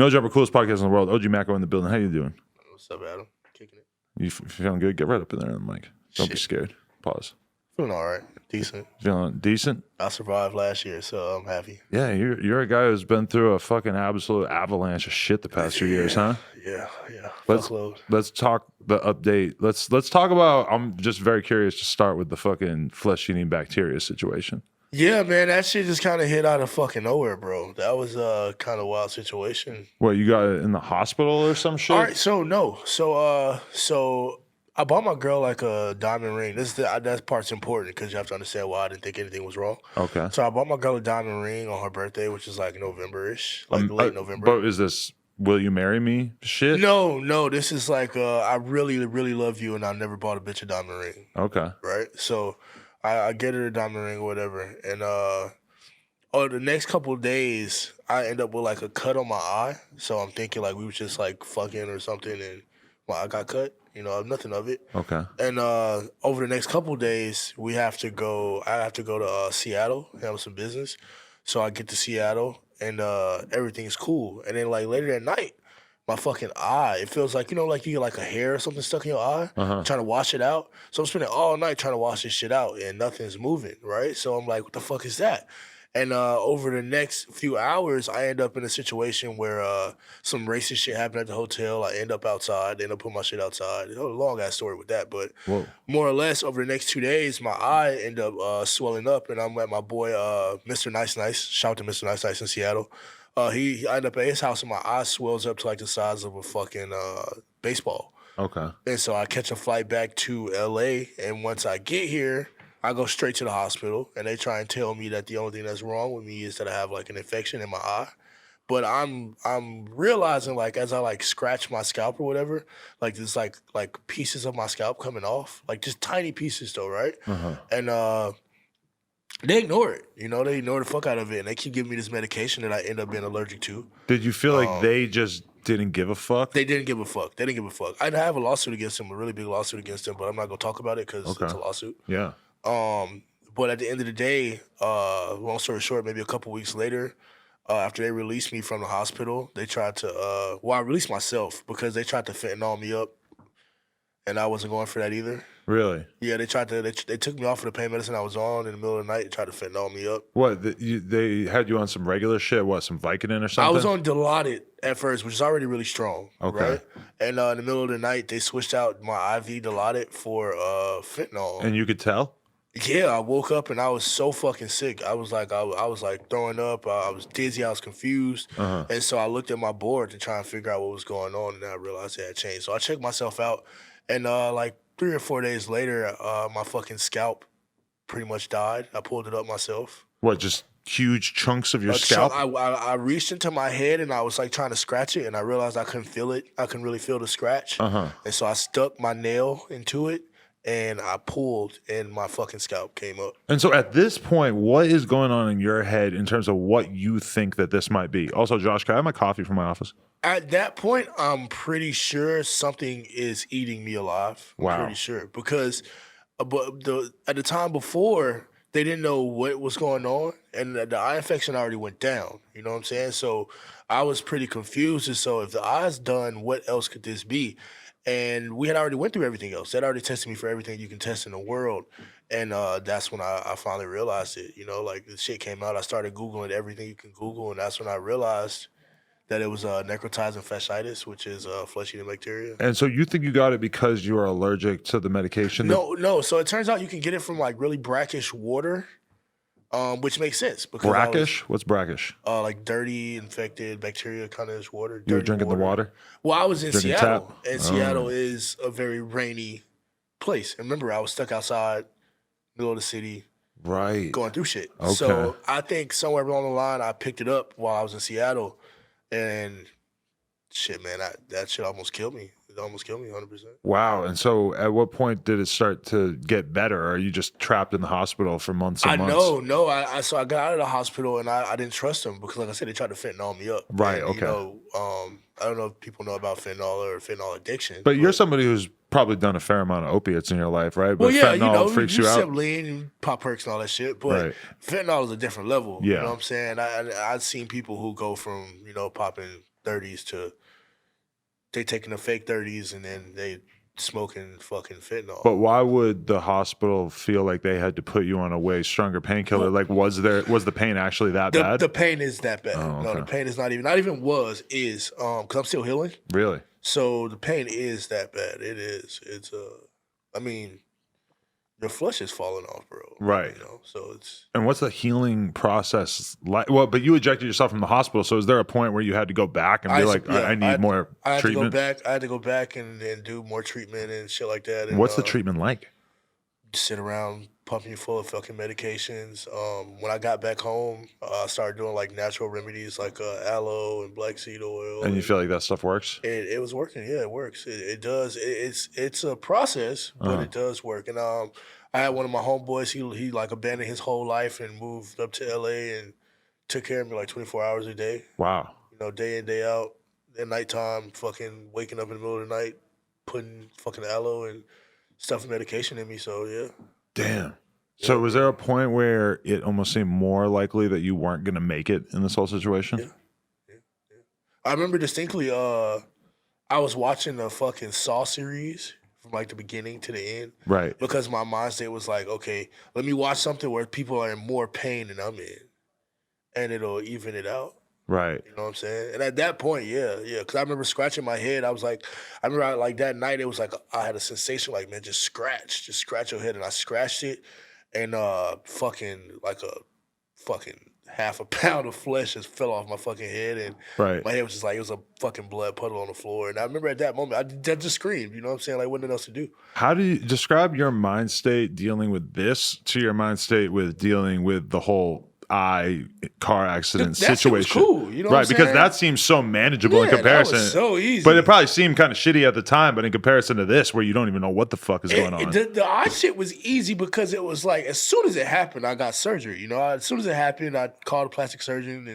No Jumper, coolest podcast in the world. OG Maco in the building. How you doing? What's up, Adam? Kicking it. You feeling good? Get right up in there on the mic. Don't be scared. Pause. Feeling all right. Decent. Feeling decent? I survived last year, so I'm happy. Yeah, you're a guy who's been through a fucking absolute avalanche of shit the past few years, huh? Yeah. Let's talk the update. Let's talk about. I'm just very curious to start with the fucking flesh-eating bacteria situation. Yeah, man, that shit just kind of hit out of fucking nowhere, bro. That was a kind of wild situation. What, you got it in the hospital or some shit? All right, so I bought my girl like a diamond ring. That part's important because you have to understand why I didn't think anything was wrong. Okay. So I bought my girl a diamond ring on her birthday, which is like November-ish, like late November. But is this will you marry me shit? No, this is like I really, really love you, and I never bought a bitch a diamond ring. Okay. Right? So I get her a diamond ring or whatever, and the next couple of days, I end up with like a cut on my eye. So I'm thinking like we was just like fucking or something, and my eye got cut. You know, nothing of it. Okay. And over the next couple of days, I have to go to Seattle, handle some business. So I get to Seattle, and everything's cool. And then like later that night, my fucking eye, it feels like, like you get like a hair or something stuck in your eye, trying to wash it out. So I'm spending all night trying to wash this shit out, and nothing's moving, right? So I'm like, what the fuck is that? And over the next few hours, I end up in a situation where some racist shit happened at the hotel. I end up outside. They end up putting my shit outside. A long-ass story with that. But more or less, over the next 2 days, my eye end up swelling up, and I'm at my boy Mr. Nice Nice. Shout out to Mr. Nice Nice in Seattle. I end up at his house, and my eye swells up to like the size of a fucking baseball. Okay. And so I catch a flight back to L.A., and once I get here, I go straight to the hospital, and they try and tell me that the only thing that's wrong with me is that I have like an infection in my eye. But I'm realizing like as I like scratch my scalp or whatever, like there's like pieces of my scalp coming off, like just tiny pieces though, right? And they ignore it, they ignore the fuck out of it, and they keep giving me this medication that I end up being allergic to. Did you feel like they just didn't give a fuck? They didn't give a fuck. I'd have a lawsuit against them, a really big lawsuit against them, but I'm not gonna talk about it because it's a lawsuit. Yeah. But at the end of the day, long story short, maybe a couple weeks later, after they released me from the hospital, they tried to, I released myself because they tried to fentanyl me up, and I wasn't going for that either. Really? Yeah, they took me off of the pain medicine I was on in the middle of the night and tried to fentanyl me up. What, they had you on some regular shit? What, some Vicodin or something? I was on Dilaudid at first, which is already really strong. Okay. Right? And in the middle of the night, they switched out my IV Dilaudid for fentanyl. And you could tell? Yeah, I woke up and I was so fucking sick. I was like throwing up. I was dizzy. I was confused. And so I looked at my board to try and figure out what was going on, and then I realized it had changed. So I checked myself out, and like 3 or 4 days later, my fucking scalp pretty much died. I pulled it up myself. What, just huge chunks of your scalp? I reached into my head and I was like trying to scratch it, and I realized I couldn't feel it. I couldn't really feel the scratch. And so I stuck my nail into it, and I pulled, and my fucking scalp came up. And so at this point, what is going on in your head in terms of what you think that this might be? Also, Josh, can I have my coffee from my office? At that point, I'm pretty sure something is eating me alive. Wow. I'm pretty sure. Because at the time before, they didn't know what was going on, and the eye infection already went down. You know what I'm saying? So I was pretty confused. And so if the eye's done, what else could this be? And we had already went through everything else. They'd already tested me for everything you can test in the world. And that's when I finally realized it. Like the shit came out. I started Googling everything you can Google, and that's when I realized that it was necrotizing fasciitis, which is flesh-eating bacteria. And so you think you got it because you are allergic to the medication? No. So it turns out you can get it from like really brackish water, which makes sense. Because brackish? What's brackish? Like dirty, infected bacteria kind of water. You were drinking the water? Well, I was in Seattle, tap? and Seattle is a very rainy place. And remember, I was stuck outside, middle of the city, right, going through shit. Okay. So I think somewhere along the line, I picked it up while I was in Seattle. And shit, man, that shit almost killed me. It almost killed me 100%. Wow. And so at what point did it start to get better? Or are you just trapped in the hospital for months and months? So I got out of the hospital, and I didn't trust them because, like I said, they tried to fentanyl me up. Right, and, okay. I don't know if people know about fentanyl or fentanyl addiction. But you're somebody who's probably done a fair amount of opiates in your life, right? But well, yeah, fentanyl freaks you out. You sip lean and pop perks and all that shit. But fentanyl is a different level. Yeah. You know what I'm saying? I've seen people who go from, popping 30s to they taking the fake 30s and then they smoking fucking fentanyl. But why would the hospital feel like they had to put you on a way stronger painkiller? Like, was the pain actually that bad? The pain is that bad. Oh, No, the okay. pain is not even was, is, because I'm still healing. Really? So the pain is that bad. It is. It's, I mean, your flesh is falling off, bro. Right. You know, so it's. And what's the healing process like? Well, but you ejected yourself from the hospital, so is there a point where you had to go back and be like, I need more treatment? I had to go back and do more treatment and shit like that. And, What's the treatment like? Sit around pumping you full of fucking medications. When I got back home, I started doing like natural remedies like aloe and black seed oil. And you feel like that stuff works? It was working. Yeah, it works. It does. It's a process, but it does work. And I had one of my homeboys. He like abandoned his whole life and moved up to LA and took care of me like 24 hours a day. Wow. You know, day in, day out. At nighttime, fucking waking up in the middle of the night, putting fucking aloe and stuffing medication in me. So yeah. Damn. So was there a point where it almost seemed more likely that you weren't going to make it in this whole situation? Yeah. I remember distinctly, I was watching the fucking Saw series from like the beginning to the end. Right. Because my mind state was like, okay, let me watch something where people are in more pain than I'm in. And it'll even it out. Right. You know what I'm saying? And at that point, yeah. Because I remember scratching my head. I was like, like that night, it was like I had a sensation like, man, just scratch your head. And I scratched it, and fucking like a fucking half a pound of flesh just fell off my fucking head, and my head was just like, it was a fucking blood puddle on the floor. And I remember at that moment, I just screamed. You know what I'm saying? Like, what else to do? How do you describe your mind state dealing with this to your mind state with dealing with the whole car accident situation? Was cool, you know, right? Because that seems so manageable in comparison. That was so easy, but it probably seemed kind of shitty at the time. But in comparison to this, where you don't even know what the fuck is going on, the eye shit was easy because it was like as soon as it happened, I got surgery. You know, as soon as it happened, I called a plastic surgeon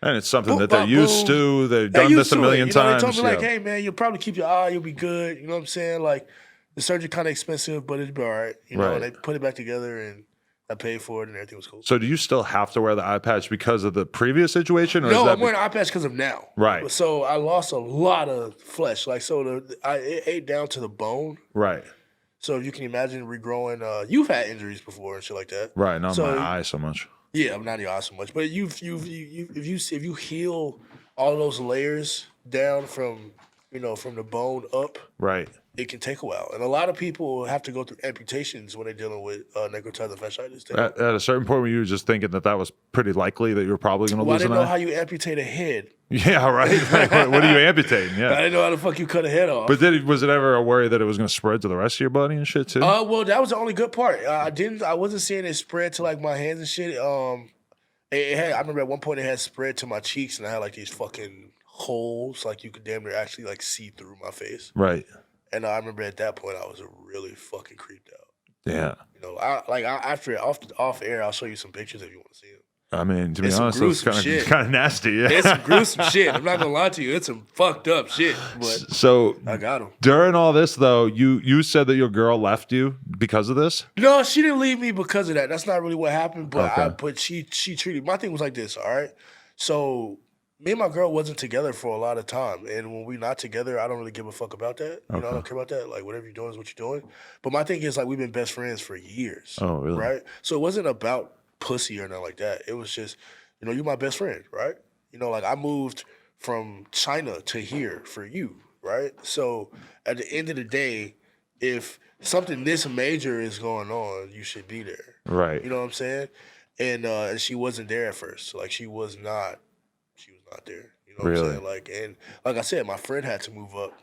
and it's something that they're used to. They've done this a million times. They told me like, hey man, you'll probably keep your eye, you'll be good. You know what I'm saying? Like the surgery kind of expensive, but it'll be all right. You know, and they put it back together and I paid for it and everything was cool. So do you still have to wear the eye patch because of the previous situation? Or no, I'm wearing an eye patch because of now. Right. So I lost a lot of flesh. Like, so it ate down to the bone. Right. So if you can imagine regrowing, you've had injuries before and shit like that. Right, not my eye so much. Yeah, I'm not your eye so much. But if you heal all those layers down from the bone up, right, it can take a while. And a lot of people have to go through amputations when they're dealing with necrotizing fasciitis. At a certain point, were you just thinking that was pretty likely that you were probably going to lose an eye? I didn't know how you amputate a head. Yeah, right. What are you amputating? Yeah, I didn't know how the fuck you cut a head off. But was it ever a worry that it was going to spread to the rest of your body and shit too? Well, that was the only good part. I wasn't seeing it spread to like my hands and shit. I remember at one point it had spread to my cheeks, and I had like these fucking holes, like you could damn near actually like see through my face. Right. And I remember at that point I was really fucking creeped out. Yeah. You know, after off air, I'll show you some pictures if you want to see them. I mean, to be honest, it's kind of nasty. Yeah. It's some gruesome shit. I'm not gonna lie to you. It's some fucked up shit. But so I got them. During all this, though, you said that your girl left you because of this. No, she didn't leave me because of that. That's not really what happened. But but she treated. My thing was like this. All right, so me and my girl wasn't together for a lot of time, and when we're not together, I don't really give a fuck about that. You know, I don't care about that. Like whatever you're doing is what you're doing. But my thing is like we've been best friends for years. Oh, really? Right. So it wasn't about pussy or nothing like that. It was just, you're my best friend, right? Like I moved from China to here for you, right? So at the end of the day, if something this major is going on, you should be there. Right. You know what I'm saying? And she wasn't there at first. Like she was not there. You know what I'm saying? Like, and like I said, my friend had to move up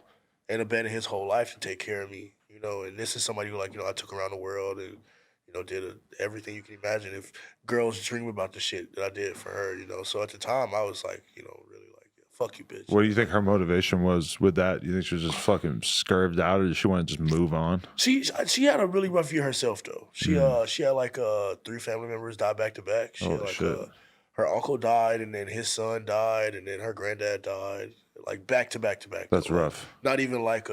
and abandon his whole life to take care of me, and this is somebody who I took around the world and did everything you can imagine. If girls dream about the shit that I did for her, So at the time, I was like, really like, fuck you, bitch. What do you think her motivation was with that? You think she was just fucking scurved out, or did she want to just move on? She had a really rough year herself, though. She had like 3 family members die back to back. She had like her uncle died, and then his son died, and then her granddad died, like back to back to back. That's rough. Not even like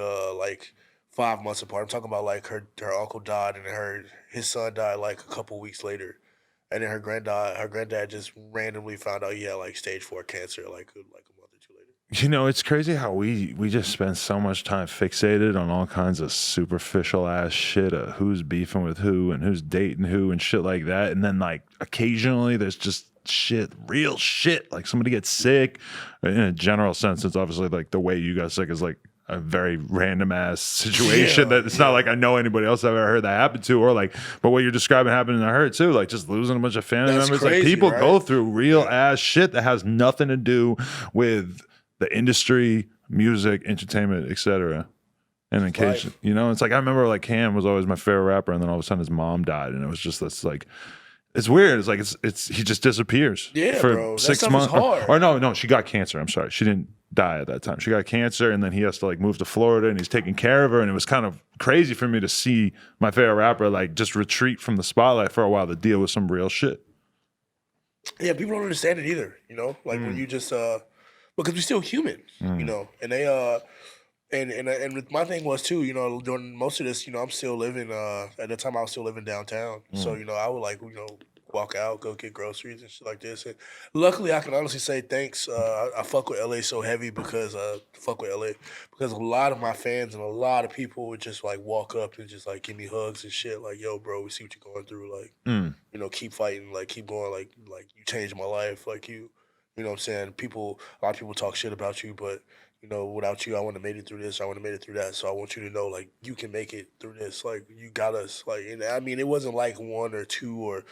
5 months apart. I'm talking about like her uncle died, and then his son died like a couple weeks later, and then her granddad just randomly found out he had like stage 4 cancer like a month or 2 later. You know, it's crazy how we just spend so much time fixated on all kinds of superficial ass shit of who's beefing with who and who's dating who and shit like that. And then like occasionally there's just shit, real shit. Like somebody gets sick. In a general sense, it's obviously like the way you got sick is like a very random ass situation that it's not like I know anybody else I've ever heard that happen to, or like, but what you're describing happened to her too, like just losing a bunch of family members. Crazy, like people right? go through real ass shit that has nothing to do with the industry, music, entertainment, etc. And in case, you know, it's like I remember like Cam was always my favorite rapper, and then all of a sudden his mom died, and it was just this like, it's weird. It's like it's he just disappears for bro. 6 months. Or no, she got cancer. I'm sorry, she didn't die at that time. She got cancer, and then he has to like move to Florida, and he's taking care of her, and it was kind of crazy for me to see my favorite rapper like just retreat from the spotlight for a while to deal with some real shit. Yeah, people don't understand it either. You know, like when you just because we're still human, you know, and they and my thing was too, you know, during most of this, you know, I'm still living at the time I was still living downtown, so you know, I would like, you know, walk out, go get groceries and shit like this. And luckily, I can honestly say thanks. I fuck with LA so heavy because fuck with LA because a lot of my fans and a lot of people would just like walk up and just like give me hugs and shit. Like, yo, bro, we see what you're going through. Like, you know, keep fighting. Like, keep going. Like you changed my life. Like you know what I'm saying? A lot of people talk shit about you, but you know, without you, I wouldn't have made it through this. I wouldn't have made it through that. So I want you to know, like, you can make it through this. Like, you got us. Like, and I mean, it wasn't like 1 or 2 or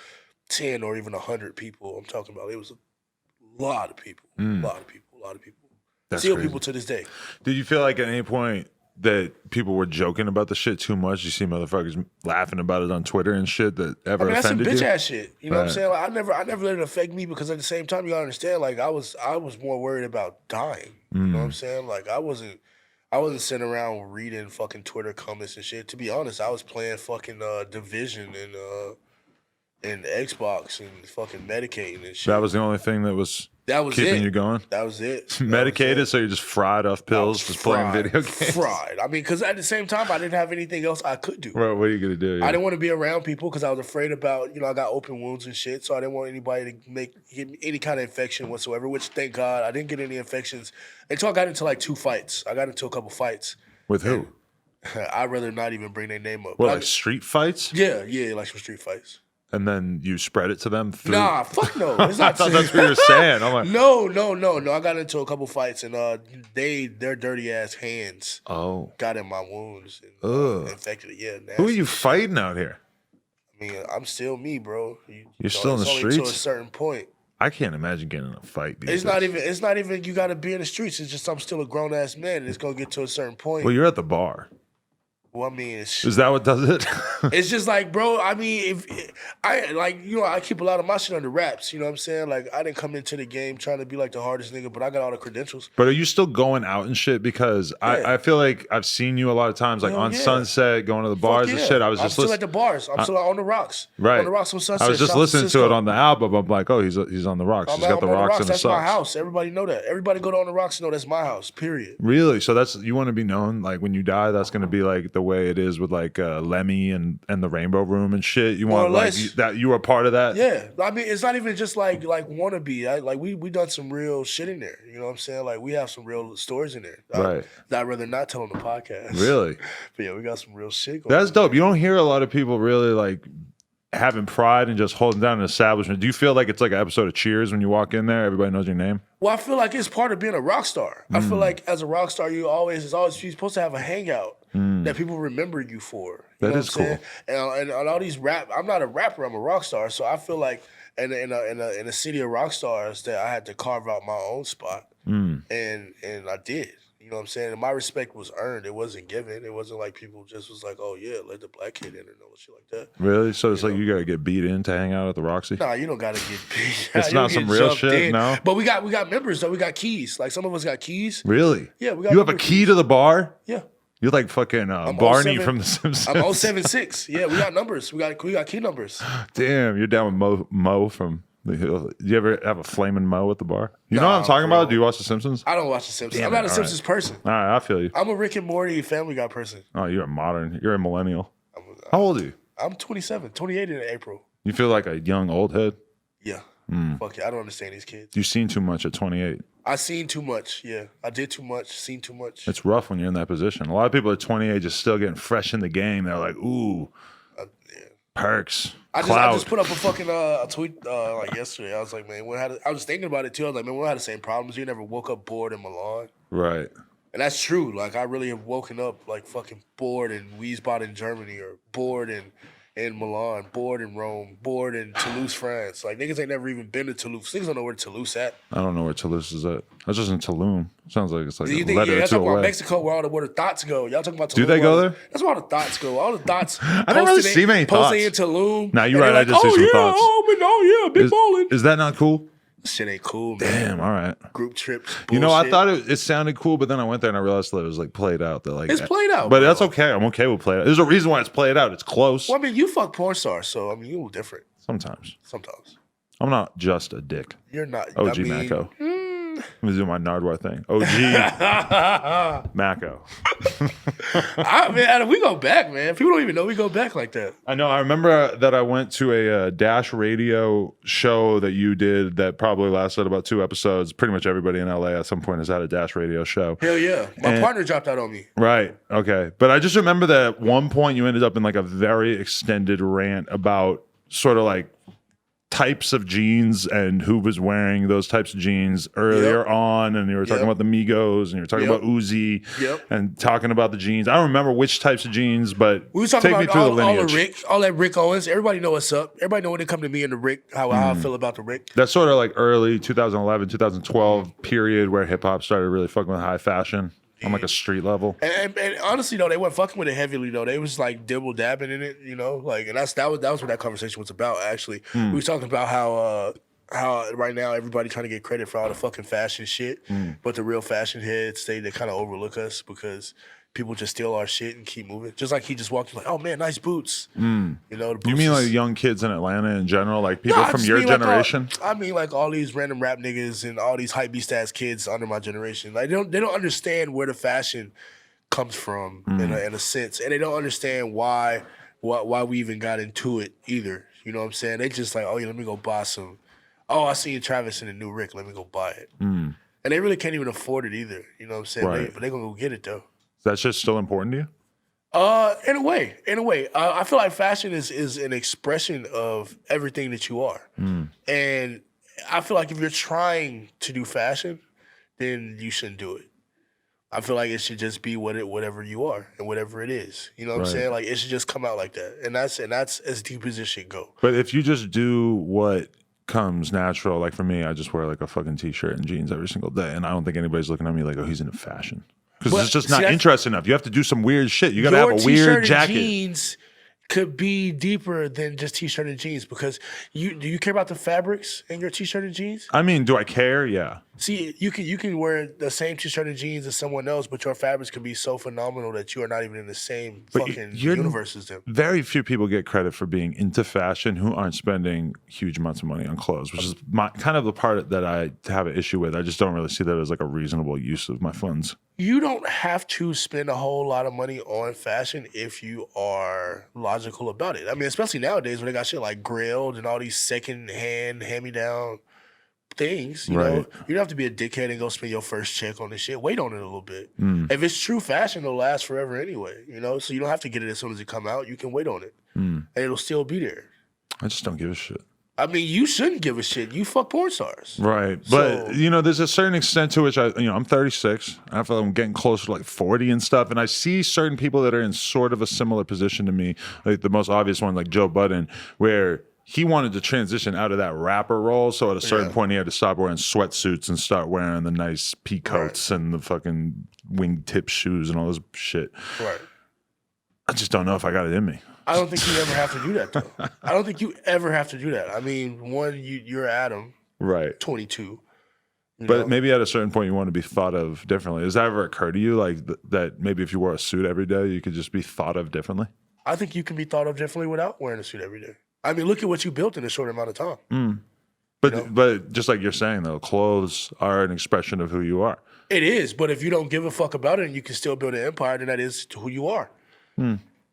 10 or even 100 people I'm talking about. It was a lot of people. A lot of people. That's Still crazy. people to this day. Did you feel like at any point that people were joking about the shit too much? You see motherfuckers laughing about it on Twitter and shit that ever That's some offended bitch you? ass shit. You know what I'm saying? Like, I never let it affect me because at the same time, you gotta understand, like I was more worried about dying. You know what I'm saying? Like I wasn't sitting around reading fucking Twitter comments and shit. To be honest, I was playing fucking Division and Xbox and fucking medicating and shit. That was the only thing that was keeping you going? That was it. Medicated, so you're just fried off pills, just playing video games? Fried. I mean, because at the same time, I didn't have anything else I could do. Well, what are you going to do? Yeah. I didn't want to be around people because I was afraid about, you know, I got open wounds and shit, so I didn't want anybody to get any kind of infection whatsoever, which, thank God, I didn't get any infections until I got into, like, 2 fights. I got into a couple fights. With who? I'd rather not even bring their name up. Well, like street fights? Yeah, like some street fights. And then you spread it to them through... Nah, fuck no. It's not I thought that's what you were saying. I'm like... No. I got into a couple fights, and their dirty-ass hands got in my wounds and infected it. Yeah, nasty. Who are you fighting out here? I mean, I'm still me, bro. You're still in the streets? To a certain point. I can't imagine getting in a fight. It's not even you got to be in the streets. It's just I'm still a grown-ass man, and it's going to get to a certain point. Well, you're at the bar. Well, I mean, is that what does it? It's just like, bro, I mean, I keep a lot of my shit under wraps. You know what I'm saying? Like, I didn't come into the game trying to be like the hardest nigga, but I got all the credentials. But are you still going out and shit? Because I feel like I've seen you a lot of times, like on Sunset, going to the bars and shit. I'm still at the bars. I'm still on the rocks. Right. On the rocks on Sunset. I was just listening to it on the album. I'm like, oh, he's on the rocks. He's got the rocks in the That's my house. Everybody know that. Everybody go to On the Rocks and know that's my house, period. Really? So you want to be known, like when you die, that's going to be like the way it is with like Lemmy and the Rainbow Room and shit. You want like that you were part of that? Yeah. I mean, it's not even just like wannabe. Like we done some real shit in there. You know what I'm saying? Like we have some real stories in there. Right. I'd rather not tell on the podcast. Really? But yeah, we got some real shit going That's dope. You don't hear a lot of people really like having pride and just holding down an establishment. Do you feel like it's like an episode of Cheers when you walk in there, everybody knows your name? Well, I feel like it's part of being a rock star. I feel like as a rock star, you're supposed to have a hangout that people remember you for. You that is cool. And all these I'm not a rapper, I'm a rock star. So I feel like in a city of rock stars that I had to carve out my own spot. And I did. You know what I'm saying? And my respect was earned. It wasn't given. It wasn't like people just was like, oh, yeah, let the black kid in and all shit like that. Really? So it's like you got to get beat in to hang out at the Roxy? Nah, you don't got to get beat. It's not some real shit, no? But we got members, though. We got keys. Like, some of us got keys. Really? Yeah, we got You have a key to the bar? Yeah. You're like fucking Barney from The Simpsons. I'm 076. Yeah, we got numbers. We got key numbers. Damn, you're down with Mo from... Do you ever have a flaming Mo at the bar? You know what I'm talking about? Do you watch The Simpsons? I don't watch The Simpsons. I'm not a Simpsons person. All right, I feel you. I'm a Rick and Morty Family Guy person. Oh, you're a modern. You're a millennial. How old are you? I'm 27, 28 in April. You feel like a young old head? Yeah. Fuck it, I don't understand these kids. You've seen too much at 28. I seen too much. Yeah, I did too much. Seen too much. It's rough when you're in that position. A lot of people at 28 just still getting fresh in the game. They're like, ooh, Yeah. perks, I clout. just put up a fucking a tweet like yesterday. I was like, man, I was thinking about it too. I was like, man, we had the same problems. You never woke up bored in Milan. Right. And that's true. Like, I really have woken up, like, fucking bored in Wiesbaden, Germany, or bored in Milan, bored in Rome, bored in Toulouse, France. Like, niggas ain't never even been to Toulouse. Niggas don't know where Toulouse at. I don't know where Toulouse is at. I was just in Tulum. Sounds like it's like You a think, letter y'all or two talking about away. Mexico where the thoughts go. Y'all talking about Tulum. Do they go there? That's where all the thoughts go. All the thoughts. I didn't really see many thoughts. Posting in Tulum. Nah, you're and right. they're I just see some yeah, thoughts. big ballin'. Is that not cool? Shit ain't cool, man. Damn, all right. Group trips. You know, I bullshit. thought it sounded cool, but then I went there and I realized that it was like played out. That like It's played out, but bro. that's okay. I'm okay with played out. There's a reason why it's played out. It's close. Well, I mean, you fuck porn stars, so I mean, you different Sometimes sometimes. I'm not just a dick. You're not. OG I mean, Maco. Let me do my Nardwar thing. OG Maco. Man, we go back, man. People don't even know we go back like that. I know. I remember that I went to a Dash Radio show that you did that probably lasted about 2 episodes. Pretty much everybody in LA at some point has had a Dash Radio show. Hell yeah. My partner dropped out on me. Right. Okay. But I just remember that at one point you ended up in like a very extended rant about sort of like types of jeans and who was wearing those types of jeans earlier on, and you were talking about the Migos, and you were talking about Uzi, and talking about the jeans. I don't remember which types of jeans, but we were talking take me about through all the lineage. the Rick, all that Rick Owens. Everybody know what's up. Everybody know when they come to me in the Rick, how I feel about the Rick. That's sort of like early 2011, 2012 period where hip hop started really fucking with high fashion on like a street level. And honestly though, they weren't fucking with it heavily though. They was like dibble dabbing in it, you know, like, and that was what that conversation was about. Actually, we was talking about how right now everybody trying to get credit for all the fucking fashion shit, but the real fashion heads they kind of overlook us because people just steal our shit and keep moving. Just like he just walked like, oh man, nice boots. You know, the boots You mean is- like young kids in Atlanta in general, like people I from just your mean like generation? I mean, like all these random rap niggas and all these hype beast ass kids under my generation. Like they don't understand where the fashion comes from in a sense, and they don't understand why we even got into it either. You know what I'm saying? They just like, oh yeah, let me go buy some. Oh, I seen Travis in the new Rick. Let me go buy it. And they really can't even afford it either. You know what I'm saying? Right. But they gonna go get it though. That's just still important to you? In a way, I feel like fashion is an expression of everything that you are, and I feel like if you're trying to do fashion, then you shouldn't do it. I feel like it should just be whatever you are and whatever it is. You know what I'm saying? Like it should just come out like that, and that's as deep as it should go. But if you just do what comes natural, like for me, I just wear like a fucking t-shirt and jeans every single day, and I don't think anybody's looking at me like, oh, he's into fashion. Because it's just not interesting enough. You have to do some weird shit. You got to have a weird jacket. Jeans could be deeper than just t-shirt and jeans because do you care about the fabrics in your t-shirt and jeans? I mean, do I care? Yeah. See, you can wear the same t-shirt and jeans as someone else, but your fabrics could be so phenomenal that you are not even in the same fucking universe as them. Very few people get credit for being into fashion who aren't spending huge amounts of money on clothes, which is kind of the part that I have an issue with. I just don't really see that as like a reasonable use of my funds. You don't have to spend a whole lot of money on fashion if you are logical about it. I mean, especially nowadays when they got shit like Grilled and all these second-hand, hand-me-down things. You know, you don't have to be a dickhead and go spend your first check on this shit. Wait on it a little bit. If it's true fashion, it'll last forever anyway. You know, so you don't have to get it as soon as it come out. You can wait on it, and it'll still be there. I just don't give a shit. I mean, you shouldn't give a shit. You fuck porn stars. Right. But, you know, there's a certain extent to which I'm 36. I feel like I'm getting closer to like 40 and stuff. And I see certain people that are in sort of a similar position to me. Like the most obvious one, like Joe Budden, where he wanted to transition out of that rapper role. So at a certain point, he had to stop wearing sweatsuits and start wearing the nice pea coats and the fucking wingtip shoes and all this shit. Right. I just don't know if I got it in me. I don't think you ever have to do that, though. I don't think you ever have to do that. I mean, one, you're Adam, right? 22. But maybe at a certain point you want to be thought of differently. Does that ever occur to you, like that maybe if you wore a suit every day, you could just be thought of differently? I think you can be thought of differently without wearing a suit every day. I mean, look at what you built in a short amount of time. But just like you're saying, though, clothes are an expression of who you are. It is, but if you don't give a fuck about it and you can still build an empire, then that is who you are.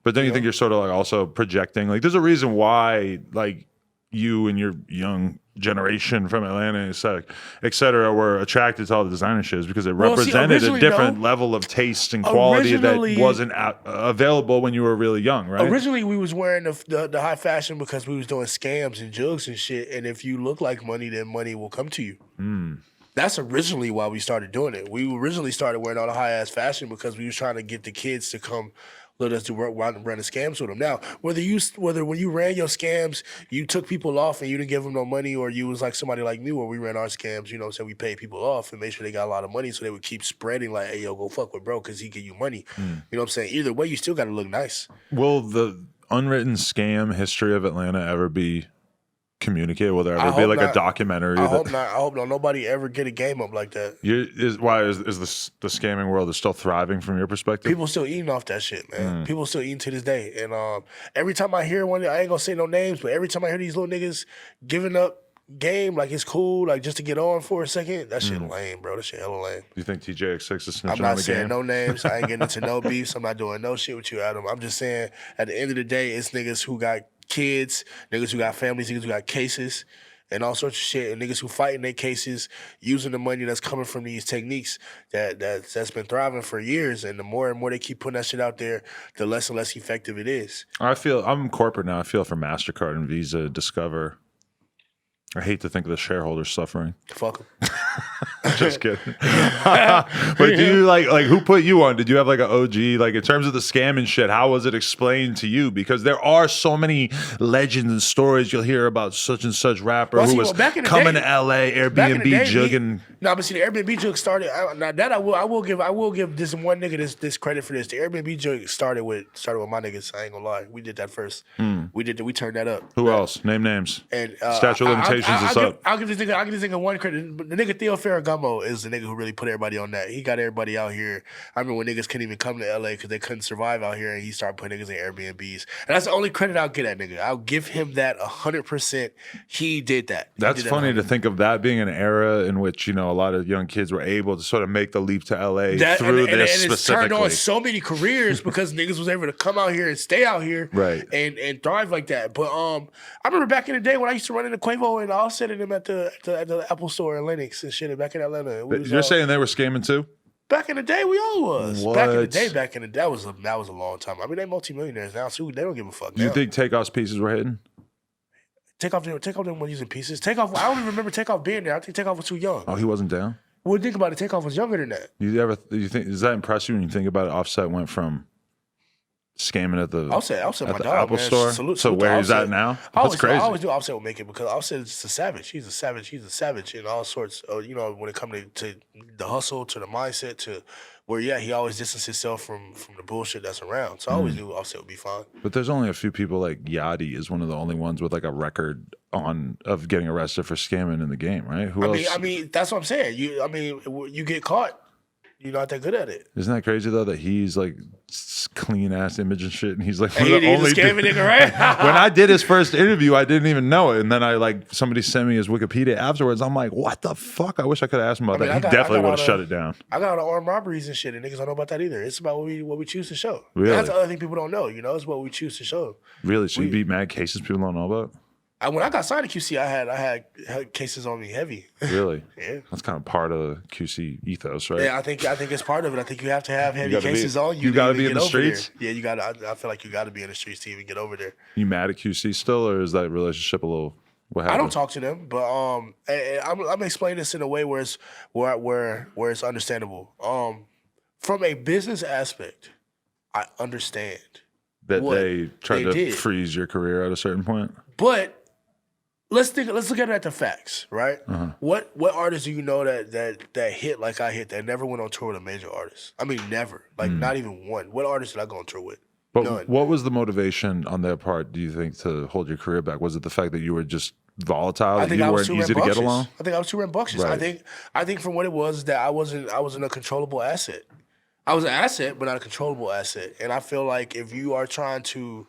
But then you think you're sort of like also projecting. Like there's a reason why, like, you and your young generation from Atlanta, et cetera, were attracted to all the designer shit because it represented a different level of taste and quality that wasn't available when you were really young, right? Originally, we was wearing the high fashion because we was doing scams and jugs and shit. And if you look like money, then money will come to you. That's originally why we started doing it. We originally started wearing all the high-ass fashion because we was trying to get the kids to come let us run the scams with them. Now, whether when you ran your scams, you took people off and you didn't give them no money, or you was like somebody like me where we ran our scams, you know, so we paid people off and made sure they got a lot of money so they would keep spreading like, hey, yo, go fuck with bro because he give you money. You know what I'm saying? Either way, you still got to look nice. Will the unwritten scam history of Atlanta ever be communicate? Will there ever be like a documentary? I hope not. I hope not. Nobody ever get a game up like that. Why is the scamming world is still thriving from your perspective? People still eating off that shit, man. People still eating to this day. And every time I hear one, I ain't gonna say no names, but every time I hear these little niggas giving up game, like it's cool, like just to get on for a second, that shit lame, bro. That shit hella lame. You think TJX6 is snitching on the game? I'm not saying no names. I ain't getting into no beefs. I'm not doing no shit with you, Adam. I'm just saying at the end of the day, it's niggas who got kids, niggas who got families, niggas who got cases, and all sorts of shit, and niggas who fight in their cases using the money that's coming from these techniques that's been thriving for years. And the more and more they keep putting that shit out there, the less and less effective it is. I'm corporate now. I feel for MasterCard and Visa, Discover. I hate to think of the shareholders suffering. Fuck them. Just kidding. But do you like who put you on? Did you have like an OG? Like in terms of the scam and shit, how was it explained to you? Because there are so many legends and stories you'll hear about such and such rapper who was coming to LA, Airbnb jugging. No, but see, the Airbnb jug started. I will give this one nigga this credit for this. The Airbnb jug started with my niggas. I ain't gonna lie, we did that first. We turned that up. Who else? Name names. And statute of limitations is up. I'll give this nigga one credit. The nigga Theo Ferragamo is the nigga who really put everybody on that. He got everybody out here. I remember when niggas couldn't even come to LA because they couldn't survive out here, and he started putting niggas in Airbnbs. And that's the only credit I'll give that nigga. I'll give him that 100%. He did that. That's funny to think of that being an era in which, you know, a lot of young kids were able to sort of make the leap to LA through this specifically. It's turned on so many careers because niggas was able to come out here and stay out here, right, and thrive like that. But I remember back in the day when I used to run into Quavo and I was sitting him at the Apple store in Lenox and shit back in Atlanta. You're saying they were scamming too? Back in the day, we all was. What? Back in the day, that was a long time. I mean, they multimillionaires now, so they don't give a fuck. Do you think Takeoff's pieces were hitting? Takeoff didn't want using pieces. Takeoff, I don't even remember Takeoff being there. I think Takeoff was too young. Oh, he wasn't down? Well, think about it. Takeoff was younger than that. You think does that impress you when you think about it? Offset went from scamming at the Apple store. So where he's at now? That's crazy. I always do Offset will make it because Offset is just a savage. He's a savage in all sorts of, you know, when it comes to the hustle, to the mindset, to where, he always distanced himself from the bullshit that's around. So I always knew Offset would be fine. But there's only a few people, like Yachty is one of the only ones with like a record of getting arrested for scamming in the game, right? Who else? I mean, that's what I'm saying. You get caught, you're not that good at it. Isn't that crazy though that he's like clean ass image and shit, and he's like the only scamming nigga, right? When I did his first interview, I didn't even know it, and then somebody sent me his Wikipedia afterwards. I'm like, what the fuck? I wish I could have asked him about that. He definitely would have shut it down. I got all the armed robberies and shit, and niggas don't know about that either. It's about what we choose to show. Really? That's the other thing people don't know. You know, it's what we choose to show. Really? So you beat mad cases people don't know about? When I got signed to QC, I had cases on me heavy. Really? Yeah. That's kind of part of QC ethos, right? Yeah, I think it's part of it. I think you have to have heavy cases on you. You got to be in the streets? There. Yeah, you got to. I feel like you got to be in the streets to even get over there. You mad at QC still, or is that relationship a little? What happened? I don't talk to them, but I'm explaining this in a way where it's understandable. From a business aspect, I understand that they tried to freeze your career at a certain point. But let's look at it at the facts, right? Uh-huh. What artists do you know that hit like I hit that never went on tour with a major artist? I mean, never. Like not even one. What artist did I go on tour with? But none. What was the motivation on their part, do you think, to hold your career back? Was it the fact that you were just volatile, that you weren't easy to get along? I think I was too rambunctious. Right. I think from what it was that I wasn't a controllable asset. I was an asset, but not a controllable asset. And I feel like if you are trying to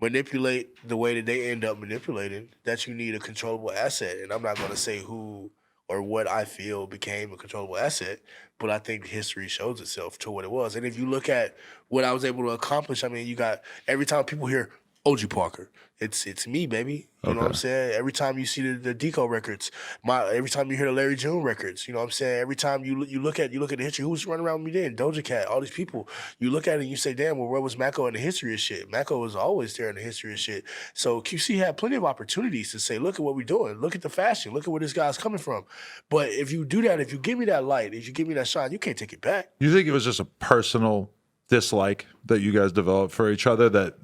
manipulate the way that they end up manipulating, that you need a controllable asset. And I'm not going to say who or what I feel became a controllable asset, but I think history shows itself to what it was. And if you look at what I was able to accomplish, I mean, you got every time people hear OG Parker. It's me, baby. You know what I'm saying? Every time you see the Deco records, every time you hear the Larry June records, you know what I'm saying? Every time you look at the history, who's running around with me then? Doja Cat, all these people. You look at it and you say, damn, well, where was Maco in the history of shit? Maco was always there in the history of shit. So QC had plenty of opportunities to say, look at what we're doing. Look at the fashion. Look at where this guy's coming from. But if you do that, if you give me that light, if you give me that shine, you can't take it back. You think it was just a personal dislike that you guys developed for each other? That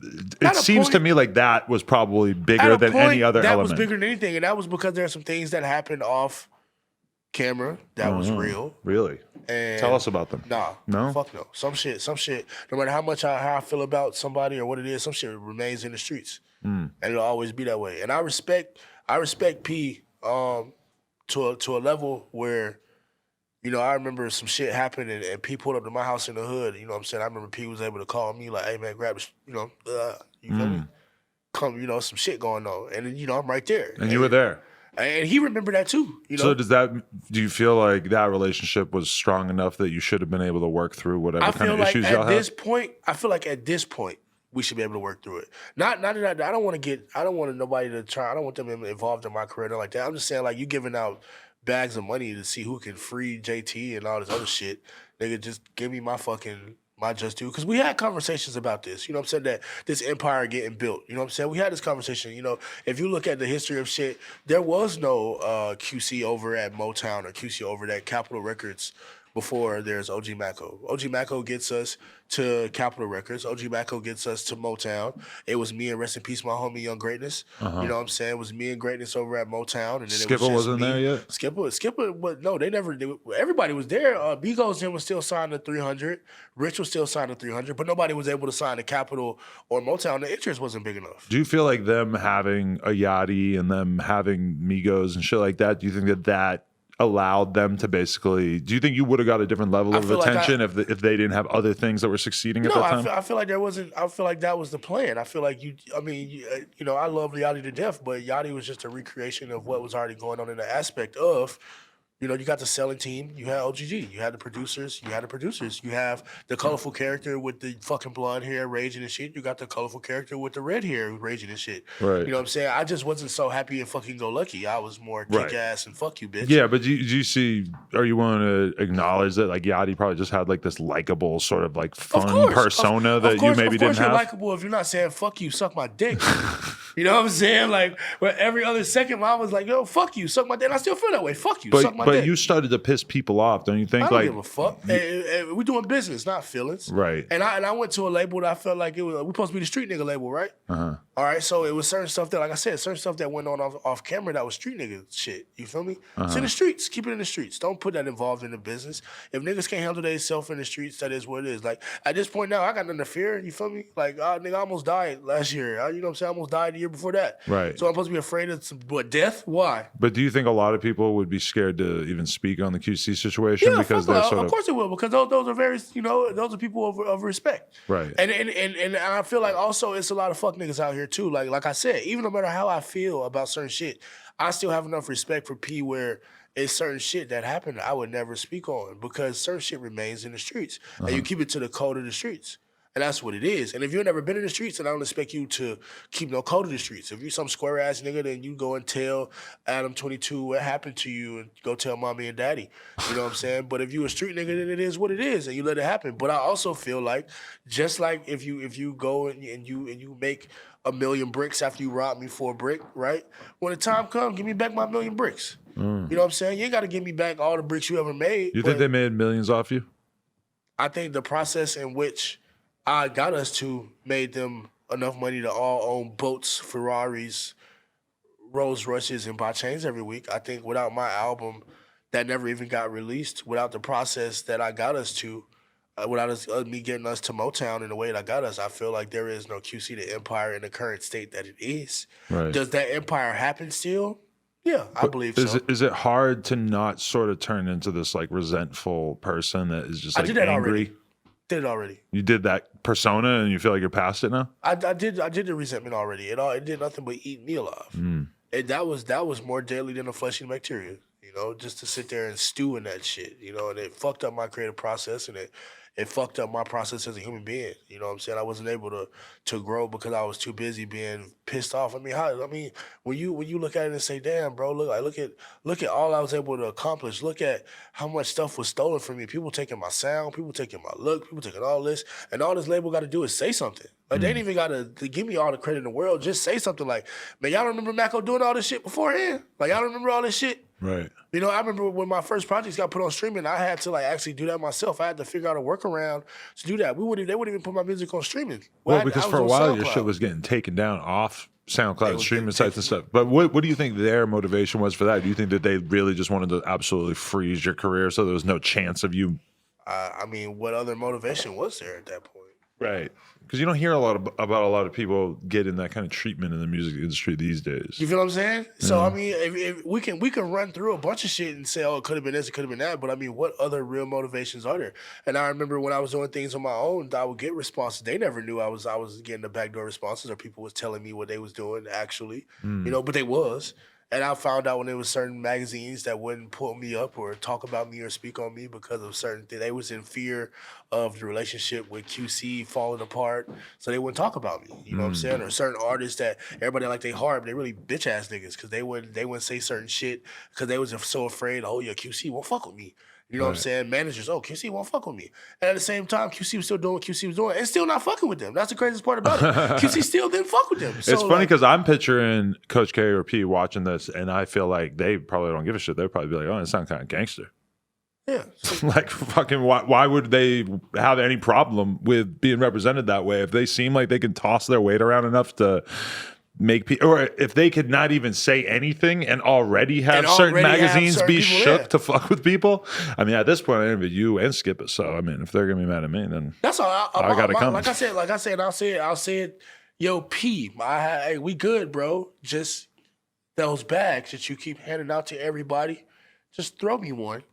it seems to me like that was probably bigger than any other element. That was bigger than anything, and that was because there are some things that happened off camera that was real. Really? And tell us about them. No, fuck no. Some shit. No matter how much how I feel about somebody or what it is, some shit remains in the streets, and it'll always be that way. And I respect P to a level where. You know, I remember some shit happened and P pulled up to my house in the hood. You know what I'm saying? I remember P was able to call me like, hey, man, grab this, you feel me? Come, some shit going on. And then, I'm right there. And you were there. And he remembered that too. So do you feel like that relationship was strong enough that you should have been able to work through whatever kind of issues y'all had? I feel like at this point, we should be able to work through it. Not that I don't want nobody to try, I don't want them involved in my career or like that. I'm just saying like you giving out bags of money to see who can free JT and all this other shit. Nigga, just give me my just due. Because we had conversations about this. You know what I'm saying? That this empire getting built. You know what I'm saying? We had this conversation. If you look at the history of shit, there was no QC over at Motown or QC over at Capitol Records before there's OG Maco. OG Maco gets us to Capitol Records. OG Maco gets us to Motown. It was me and rest in peace, my homie Young Greatness. You know what I'm saying? It was me and Greatness over at Motown. And then Skipper wasn't there yet? Skipper, but no, they never did. Everybody was there. Migos then was still signed to 300. Rich was still signed to 300, but nobody was able to sign to Capitol or Motown. The interest wasn't big enough. Do you feel like them having a Yachty and them having Migos and shit like that, do you think that allowed them to basically? Do you think you would have got a different level of attention if they didn't have other things that were succeeding at that time? I feel like there wasn't. I feel like that was the plan. I feel like I love Yachty to death, but Yachty was just a recreation of what was already going on in the aspect of. You got the selling team. You had OGG. You had the producers. You have the colorful character with the fucking blonde hair raging and shit. You got the colorful character with the red hair raging and shit. Right. You know what I'm saying? I just wasn't so happy and fucking go lucky. I was more kick ass and fuck you, bitch. Yeah, but do you see? Are you willing to acknowledge that like Yachty probably just had like this likable sort of like fun persona that you maybe didn't have? You're likable if you're not saying fuck you, suck my dick. You know what I'm saying? Like, where every other second, I was like, yo, fuck you, suck my dick. And I still feel that way. Fuck you, suck my dick. But you started to piss people off, don't you think? I don't give a fuck. We're doing business, not feelings. Right. And I went to a label that I felt like we're supposed to be the street nigga label, right? All right, so it was certain stuff that, like I said, certain stuff that went on off camera that was street nigga shit. You feel me? It's in the streets. Keep it in the streets. Don't put that involved in the business. If niggas can't handle themselves in the streets, that is what it is. Like, at this point now, I got nothing to fear. You feel me? Like, nigga, I almost died last year. You know what I'm saying? I almost died the year before that. Right. So I'm supposed to be afraid of death? Why? But do you think a lot of people would be scared to even speak on the QC situation because they're of course they will, because those are very, those are people of respect. Right. And I feel like also it's a lot of fuck niggas out here too. Like I said, even no matter how I feel about certain shit, I still have enough respect for P where it's certain shit that happened I would never speak on because certain shit remains in the streets. And you keep it to the code of the streets. And that's what it is. And if you've never been in the streets, then I don't expect you to keep no code of the streets. If you some square ass nigga, then you go and tell Adam 22 what happened to you and go tell mommy and daddy. You know what I'm saying? But if you a street nigga, then it is what it is, and you let it happen. But I also feel like just like if you go and you make 1,000,000 bricks after you rob me for a brick, right? When the time comes, give me back my 1,000,000 bricks. You know what I'm saying? You ain't got to give me back all the bricks you ever made. You think they made millions off you? I think the process in which I got us to made them enough money to all own boats, Ferraris, Rolls Royces, and buy chains every week. I think without my album that never even got released, without the process that I got us to, without me getting us to Motown in the way that I got us, I feel like there is no QC to Empire in the current state that it is. Right. Does that Empire happen still? Yeah, I believe so. Is it hard to not sort of turn into this like resentful person that is just like I did that angry? already. Did it already. You did that persona and you feel like you're past it now? I did the resentment already. It did nothing but eat me alive. And that was more deadly than a flesh eating bacteria. Just to sit there and stew in that shit. And it fucked up my creative process and it it fucked up my process as a human being. You know what I'm saying? I wasn't able to grow because I was too busy being pissed off. When you look at it and say, "Damn, bro, look at all I was able to accomplish. Look at how much stuff was stolen from me. People taking my sound, people taking my look, people taking all this, and all this label got to do is say something. Like they ain't even got to give me all the credit in the world. Just say something like, man, y'all remember Maco doing all this shit beforehand? Like y'all remember all this shit? Right. You know, I remember when my first projects got put on streaming, I had to like actually do that myself. I had to figure out a workaround to do that. They wouldn't even put my music on streaming. Well, because for a while your shit was getting taken down off SoundCloud streaming sites and stuff. But what do you think their motivation was for that? Do you think that they really just wanted to absolutely freeze your career so there was no chance of you? What other motivation was there at that point? Right. Because you don't hear about a lot of people getting that kind of treatment in the music industry these days. You feel what I'm saying? So if we can run through a bunch of shit and say, oh, it could have been this, it could have been that. But I mean, what other real motivations are there? And I remember when I was doing things on my own, I would get responses. They never knew I was getting the backdoor responses, or people was telling me what they was doing actually. You know, but they was. And I found out when there was certain magazines that wouldn't put me up or talk about me or speak on me because of certain things. They was in fear of the relationship with QC falling apart, so they wouldn't talk about me. You know what I'm saying? Or certain artists that everybody like they hard, but they really bitch ass niggas because they wouldn't say certain shit because they was so afraid. Oh yeah, QC won't fuck with me. You know what I'm saying? Managers, oh, QC won't fuck with me. And at the same time, QC was still doing what QC was doing and still not fucking with them. That's the craziest part about it. QC still didn't fuck with them. So, it's funny because I'm picturing Coach K or P watching this, and I feel like they probably don't give a shit. They'd probably be like, oh, it sounds kind of gangster. Yeah. Like, fucking, why would they have any problem with being represented that way if they seem like they can toss their weight around enough to make people, or if they could not even say anything and already have certain magazines be shook to fuck with people. I mean, at this point, I interviewed you and Skip it. So, I mean, if they're gonna be mad at me, then that's all. I gotta come. Like I said, I'll say it. Yo, P, hey, we good, bro. Just those bags that you keep handing out to everybody, just throw me one.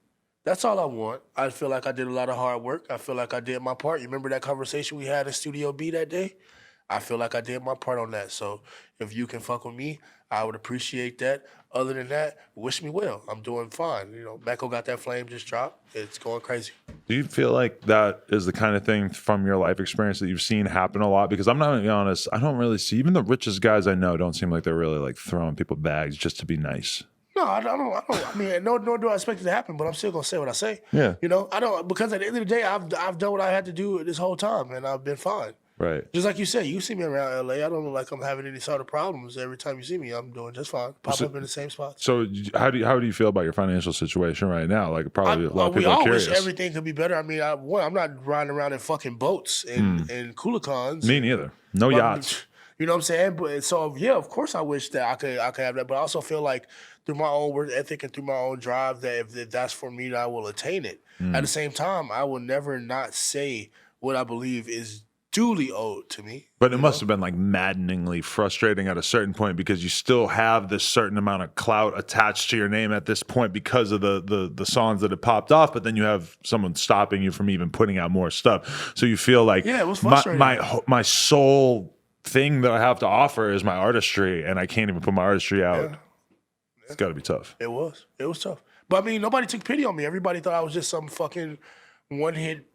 That's all I want. I feel like I did a lot of hard work. I feel like I did my part. You remember that conversation we had in Studio B that day? I feel like I did my part on that. So if you can fuck with me, I would appreciate that. Other than that, wish me well. I'm doing fine. You know, Maco got that flame just dropped. It's going crazy. Do you feel like that is the kind of thing from your life experience that you've seen happen a lot? Because I'm not going to be honest, I don't really see, even the richest guys I know don't seem like they're really like throwing people bags just to be nice. No, I don't. I mean, nor do I expect it to happen, but I'm still gonna say what I say. Yeah. You know, I don't, because at the end of the day, I've done what I had to do this whole time, and I've been fine. Right. Just like you said, you see me around LA. I don't look like I'm having any sort of problems. Every time you see me, I'm doing just fine. Pop up in the same spots. So how do you feel about your financial situation right now? Like probably a lot of people are curious. Wish everything could be better. I mean, I'm not riding around in fucking boats and Kulikans. Me neither. No yachts. You know what I'm saying? But so yeah, of course I wish that I could have that. But I also feel like through my own work ethic and through my own drive that if that's for me, that I will attain it. At the same time, I will never not say what I believe is duly owed to me. But it must have been like maddeningly frustrating at a certain point because you still have this certain amount of clout attached to your name at this point because of the songs that have popped off, but then you have someone stopping you from even putting out more stuff. So you feel like it was frustrating. my sole thing that I have to offer is my artistry, and I can't even put my artistry out. Yeah. It's got to be tough. It was tough. But I mean, nobody took pity on me. Everybody thought I was just some fucking one-hit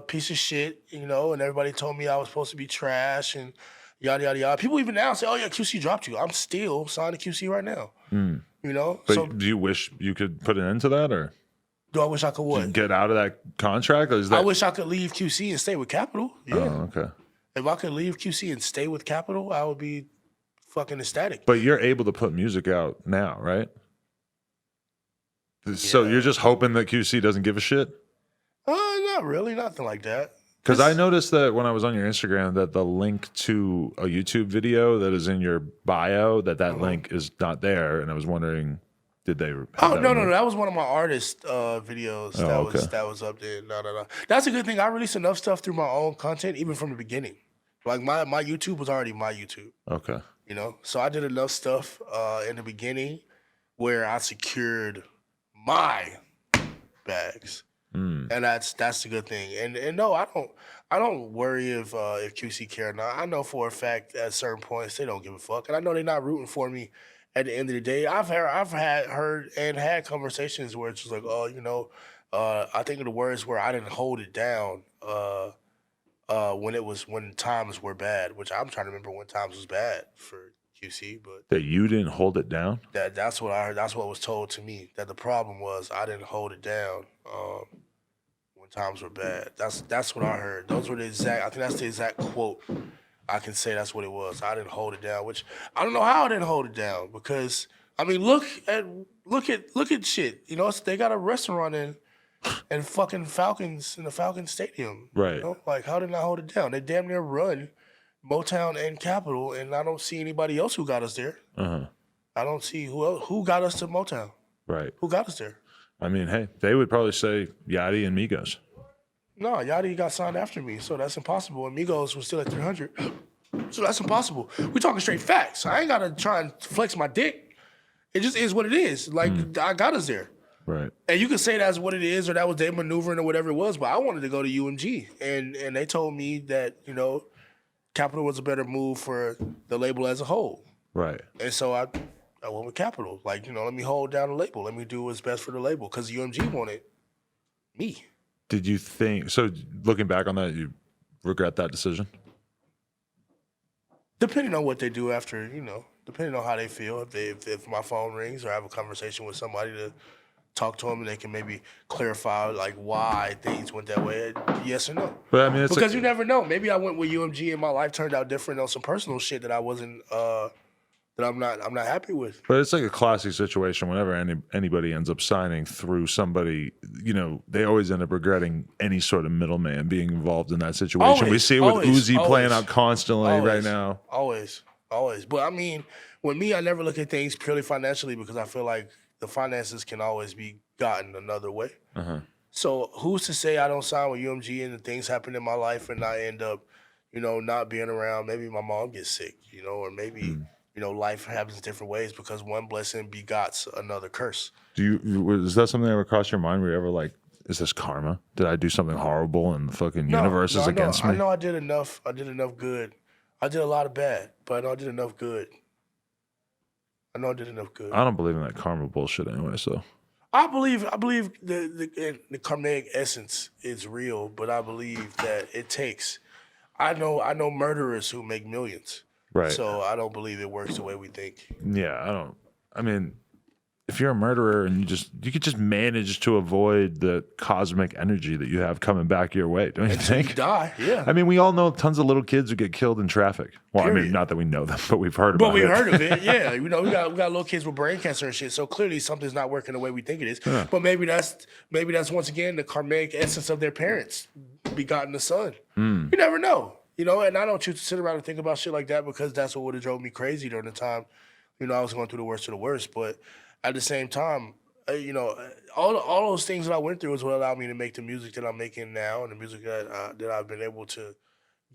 piece of shit, you know, and everybody told me I was supposed to be trash and yada, yada, yada. People even now say, oh, yeah, QC dropped you. I'm still signed to QC right now. You know? But so, do you wish you could put an end to that, or? Do I wish I could what? Get out of that contract? Or is that... I wish I could leave QC and stay with Capital. Yeah. Oh, okay. If I could leave QC and stay with Capital, I would be fucking ecstatic. But you're able to put music out now, right? Yeah. So you're just hoping that QC doesn't give a shit? Not really. Nothing like that. Because I noticed that when I was on your Instagram that the link to a YouTube video that is in your bio, that link is not there. And I was wondering, did they... No. That was one of my artist videos that was up there. No. That's a good thing. I released enough stuff through my own content, even from the beginning. Like, my YouTube was already my YouTube. Okay. You know? So I did enough stuff in the beginning where I secured my bags. And that's the good thing. And no, I don't worry if QC care or not. I know for a fact at certain points they don't give a fuck, and I know they're not rooting for me. At the end of the day, I've had conversations where it's just like, oh, you know, I think the words were I didn't hold it down. When times were bad, which I'm trying to remember when times was bad for QC, but That you didn't hold it down? that's what I heard. That's what was told to me. That the problem was I didn't hold it down when times were bad. That's what I heard. Those were the exact. I think that's the exact quote. I can say that's what it was. I didn't hold it down, which I don't know how I didn't hold it down because I mean look at shit. You know, they got a restaurant in fucking Falcons in the Falcons Stadium. Right. You know? Like how did I hold it down? They damn near run Motown and Capitol, and I don't see anybody else who got us there. I don't see who got us to Motown. Right. Who got us there? I mean, hey, they would probably say Yachty and Migos. No, Yachty got signed after me, so that's impossible. And Migos was still at 300, so that's impossible. We talking straight facts. I ain't gotta try and flex my dick. It just is what it is. Like I got us there. Right. And you can say that's what it is, or that was their maneuvering, or whatever it was. But I wanted to go to UMG, and they told me that Capitol was a better move for the label as a whole. Right. And so I went with Capitol. Like let me hold down the label. Let me do what's best for the label because UMG wanted me. Did you think so? Looking back on that, you regret that decision? Depending on what they do after, depending on how they feel. If my phone rings or I have a conversation with somebody to talk to them and they can maybe clarify like why things went that way, yes or no. But I mean, because you never know. Maybe I went with UMG and my life turned out different on some personal shit that I wasn't that I'm not happy with. But it's like a classic situation. Whenever anybody ends up signing through somebody, they always end up regretting any sort of middleman being involved in that situation. Always, we see it with always, Uzi always, playing out constantly always, right now. Always. But I mean, with me, I never look at things purely financially because I feel like the finances can always be gotten another way. So who's to say I don't sign with UMG and the things happen in my life and I end up, not being around? Maybe my mom gets sick, or maybe. Life happens different ways because one blessing begots another curse. Is that something that ever crossed your mind? Were you ever like, is this karma? Did I do something horrible and the fucking universe is against me? I know I did enough. I did enough good. I did a lot of bad, but I know I did enough good. I don't believe in that karma bullshit anyway, so. I believe the karmic essence is real, but I believe that it takes. I know murderers who make millions. Right. So I don't believe it works the way we think. Yeah, I don't. I mean, if you're a murderer and you could just manage to avoid the cosmic energy that you have coming back your way, don't you think? You die, yeah. I mean, we all know tons of little kids who get killed in traffic. Well, Period. I mean, not that we know them, but we've heard about it. But we've heard of it, yeah. We got little kids with brain cancer and shit. So clearly something's not working the way we think it is. Yeah. But maybe that's once again the karmic essence of their parents begotten the son. You never know. And I don't choose to sit around and think about shit like that because that's what would have drove me crazy during the time, I was going through the worst of the worst. But at the same time, all those things that I went through is what allowed me to make the music that I'm making now and the music that I've been able to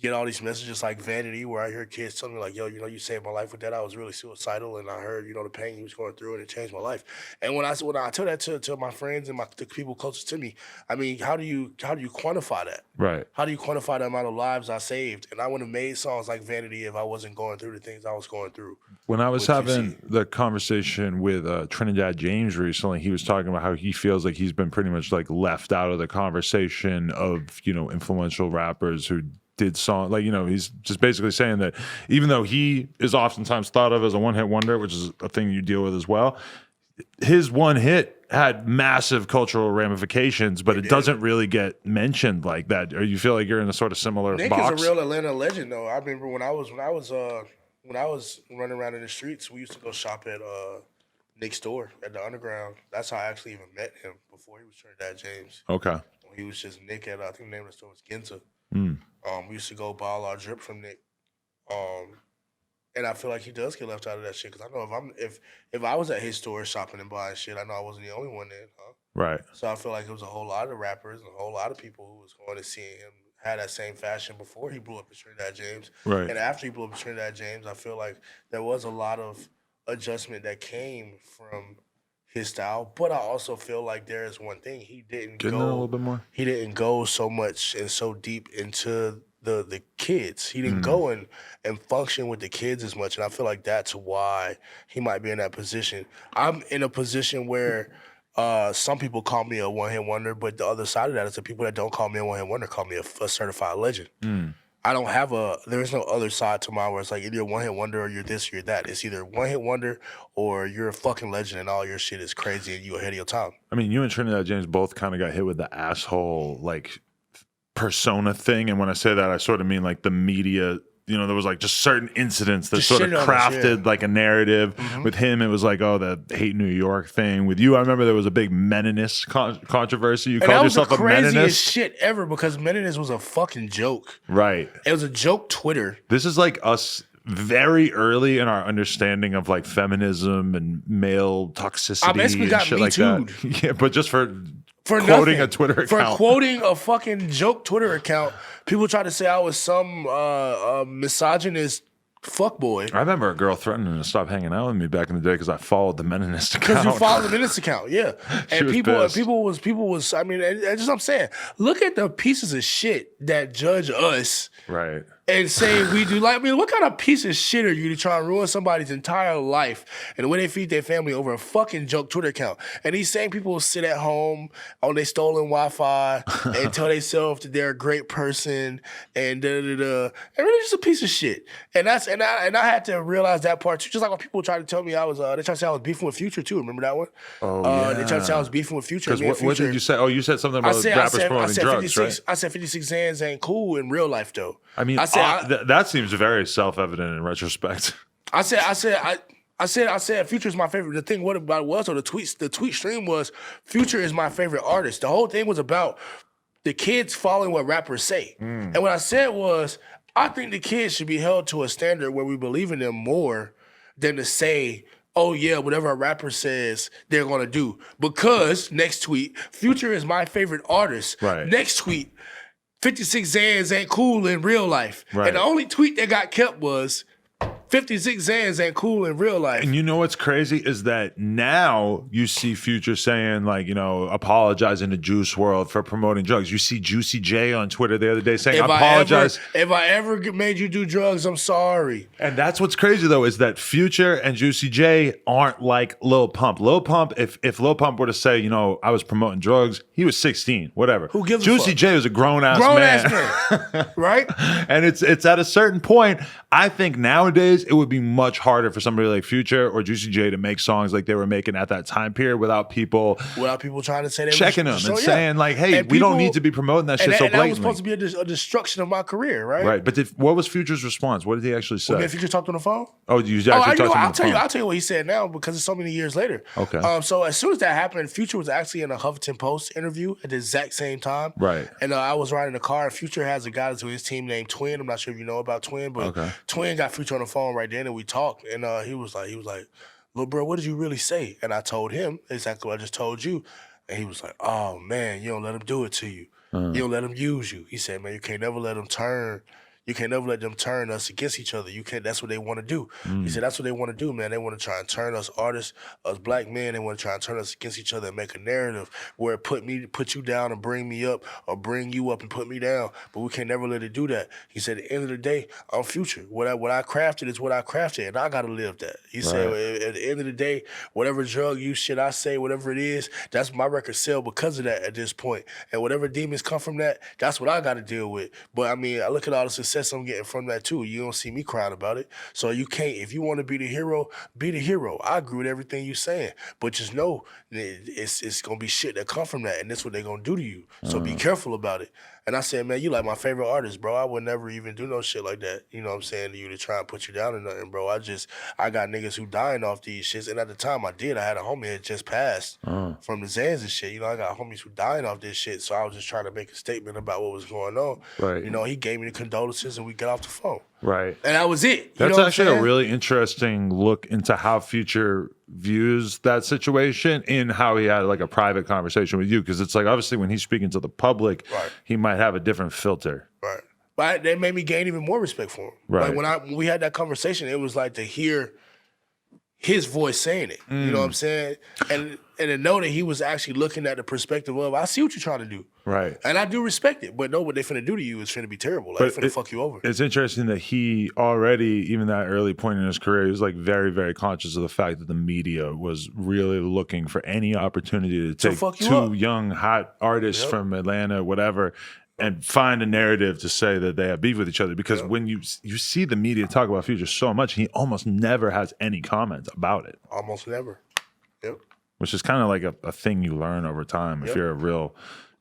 get all these messages like Vanity, where I hear kids telling me like, yo, you saved my life with that. I was really suicidal and I heard, the pain he was going through and it changed my life. And when I tell that to my friends and the people closest to me, I mean, how do you quantify that? Right. How do you quantify the amount of lives I saved? And I wouldn't have made songs like Vanity if I wasn't going through the things I was going through. When I was having the conversation with Trinidad James recently, he was talking about how he feels like he's been pretty much like left out of the conversation of, influential rappers who did song, like, he's just basically saying that even though he is oftentimes thought of as a one-hit wonder, which is a thing you deal with as well, his one hit had massive cultural ramifications, but it doesn't really get mentioned like that. Or you feel like you're in a sort of similar Nick box? is a real Atlanta legend, though. I remember when I was running around in the streets, we used to go shop at Nick's store at the Underground. That's how I actually even met him before he was Trinidad James. Okay. When he was just Nick at, I think the name of the store was Ginza. We used to go buy all our drip from Nick. And I feel like he does get left out of that shit because I know if I was at his store shopping and buying shit, I know I wasn't the only one there. Right. So I feel like it was a whole lot of rappers and a whole lot of people who was going to see him had that same fashion before he blew up as Trinidad James. Right. And after he blew up as Trinidad James, I feel like there was a lot of adjustment that came from his style. But I also feel like there is one thing. He didn't a little bit more. He didn't go so much and so deep into the kids. He didn't go and function with the kids as much. And I feel like that's why he might be in that position. I'm in a position where Some people call me a one-hit wonder, but the other side of that is the people that don't call me a one-hit wonder call me a certified legend. I don't have there's no other side to mine where it's like either a one-hit wonder or you're this or you're that. It's either one-hit wonder or you're a fucking legend and all your shit is crazy and you ahead of your time. I mean, you and Trinidad James both kind of got hit with the asshole like persona thing, and when I say that, I sort of mean like the media. You know, there was like just certain incidents that Just sort of shit on us, crafted yeah. like a narrative. With him, it was like, oh, the hate New York thing. With you, I remember there was a big Meninist controversy. You And called that was the yourself a craziest Meninist, shit ever because Meninist was a fucking joke. right? It was a joke Twitter. This is like us very early in our understanding of like feminism and male toxicity basically and got shit Me like that. Too'd. Yeah, but just for quoting nothing. a Twitter For account. quoting a fucking joke Twitter account, people tried to say I was some misogynist fuckboy. I remember a girl threatening to stop hanging out with me back in the day because I followed the Meninist account. Because you followed the Meninist account, yeah. And was people pissed. was. I mean, that's just what I'm saying. Look at the pieces of shit that judge us Right. and say we do. Like, I mean, what kind of piece of shit are you to try and ruin somebody's entire life and the way they feed their family over a fucking joke Twitter account? And these same people will sit at home on their stolen Wi-Fi and tell themselves that they're a great person and da-da-da-da. And really just a piece of shit. And I had to realize that part too. Just like when people tried to tell me I was, they tried to say I was beefing with Future too. Remember that one? Oh, They tried to say I was beefing with Future. Because what did you say? Oh, you said something about rappers promoting drugs, 56, right? I said 56 Zans ain't cool in real life though. I mean, that seems very self-evident in retrospect. I said Future's my favorite. The thing what about it was, or the tweet stream was Future is my favorite artist. The whole thing was about the kids following what rappers say. And what I said was, I think the kids should be held to a standard where we believe in them more than to say, oh yeah, whatever a rapper says, they're gonna do. Because, next tweet, Future is my favorite artist. Right. Next tweet, 56 Zans ain't cool in real life. Right. And the only tweet that got kept was 56 Zans ain't cool in real life. And you know what's crazy is that now you see Future saying, like, you know, apologizing to Juice Wrld for promoting drugs. You see Juicy J on Twitter the other day saying, I apologize. If I ever made you do drugs, I'm sorry. And that's what's crazy though, is that Future and Juicy J aren't like Lil Pump. Lil Pump, if Lil Pump were to say, you know, I was promoting drugs, he was 16, whatever. Who gives a Juicy fuck? J was a grown-ass man. Right? And it's at a certain point, I think nowadays it would be much harder for somebody like Future or Juicy J to make songs like they were making at that time period without people trying to say they checking them and saying like, hey, we don't need to be promoting that shit so blatantly. That was supposed to be a destruction of my career, right? Right. But what was Future's response? What did he actually say? When Future talked on the phone? Oh, you actually talked to him on the phone? I'll tell you what he said now because it's so many years later. Okay. So as soon as that happened, Future was actually in a Huffington Post interview at the exact same time. Right. And I was riding a car, and Future has a guy to his team named Twin. I'm not sure if you know about Twin, but Twin got Future on the phone right then, and we talked. And he was like, "Little bro, what did you really say?" And I told him exactly what I just told you. And he was like, "Oh man, you don't let him do it to you. You don't let him use you." He said, "Man, you can't never let them turn. You can't never let them turn us against each other. You can't. That's what they want to do." He said, "That's what they want to do, man. They want to try and turn us artists, us black men. They want to try and turn us against each other and make a narrative where it put you down and bring me up, or bring you up and put me down. But we can never let it do that." He said, "At the end of the day, I'm Future. What I crafted is what I crafted, and I gotta live that." He said, "At the end of the day, whatever drug use shit I say, whatever it is, that's my record sale because of that at this point. And whatever demons come from that, that's what I got to deal with. But I mean, I look at all the success I'm getting from that too. You don't see me crying about it. So you can't, if you want to be the hero, be the hero. I agree with everything you're saying, but just know it's gonna be shit that come from that, and that's what they're gonna do to you. So be careful about it." And I said, "Man, you like my favorite artist, bro. I would never even do no shit like that. You know what I'm saying, to you, to try and put you down or nothing, bro. I got niggas who dying off these shits. And at the time I had a homie that just passed from the Zans and shit. You know, I got homies who dying off this shit. So I was just trying to make a statement about what was going on. Right. You know, he gave me the condolences and we got off the phone. Right. And that was it. That's actually a really interesting look into how Future views that situation in how he had like a private conversation with you. Because it's like, obviously when he's speaking to the public, he might have a different filter. Right. But that made me gain even more respect for him. Right. Like when we had that conversation, it was like to hear his voice saying it. You know what I'm saying? And to know that he was actually looking at the perspective of, I see what you're trying to do. Right. And I do respect it, but no, what they finna do to you is finna be terrible. Like, But they finna fuck you over. It's interesting that he already, even that early point in his career, he was like very, very conscious of the fact that the media was really looking for any opportunity to take fuck you two up. young, hot artists from Atlanta, whatever, and find a narrative to say that they have beef with each other. Because when you see the media talk about Future so much, he almost never has any comment about it. Almost never. Yep. Which is kind of like a thing you learn over time if you're a real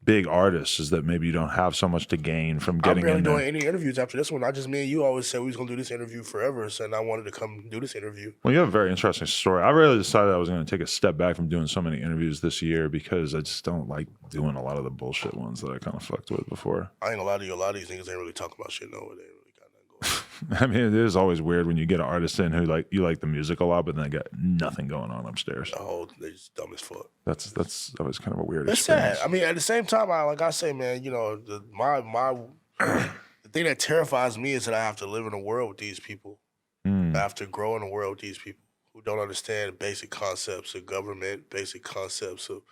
big artist, is that maybe you don't have so much to gain from getting I'm in barely there. doing any interviews after this one. I just, me and you always said we was gonna do this interview forever, so and I wanted to come do this interview. Well, you have a very interesting story. I really decided I was going to take a step back from doing so many interviews this year because I just don't like doing a lot of the bullshit ones that I kind of fucked with before. I ain't gonna lie to you, a lot of these niggas ain't really talking about shit, no. They ain't really got nothing going on. I mean, it is always weird when you get an artist in who you like the music a lot, but then they got nothing going on upstairs. They just dumb as fuck. That's always kind of a weird It's experience. sad. I mean, at the same time, like I say, man, you know, my the thing that terrifies me is that I have to live in a world with these people. I have to grow in a world with these people who don't understand basic concepts of government, basic concepts of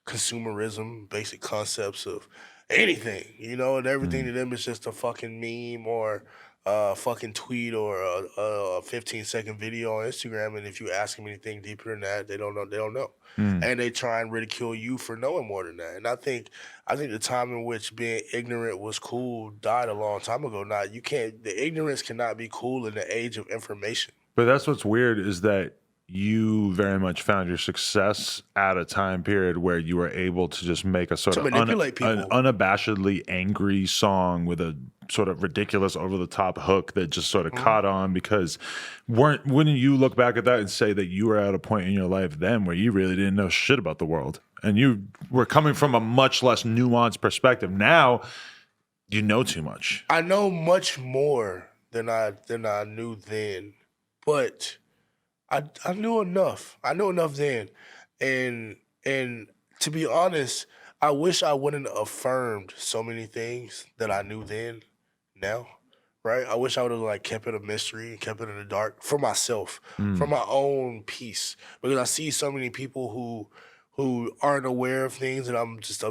consumerism, basic concepts of anything, you know, and everything to them is just a fucking meme or a fucking tweet or a 15-second video on Instagram. And if you ask them anything deeper than that, they don't know. They don't know. And they try and ridicule you for knowing more than that. And I think the time in which being ignorant was cool died a long time ago. Now the ignorance cannot be cool in the age of information. But that's what's weird is that you very much found your success at a time period where you were able to just make a sort of manipulate people. an unabashedly angry song with a sort of ridiculous over-the-top hook that just sort of caught on. Because wouldn't you look back at that and say that you were at a point in your life then where you really didn't know shit about the world and you were coming from a much less nuanced perspective? Now you know too much. I know much more than I knew then, but I knew enough. I knew enough then, and to be honest, I wish I wouldn't have affirmed so many things that I knew then. Now, right? I wish I would have like kept it a mystery and kept it in the dark for myself, for my own peace, because I see so many people who aren't aware of things, and I'm just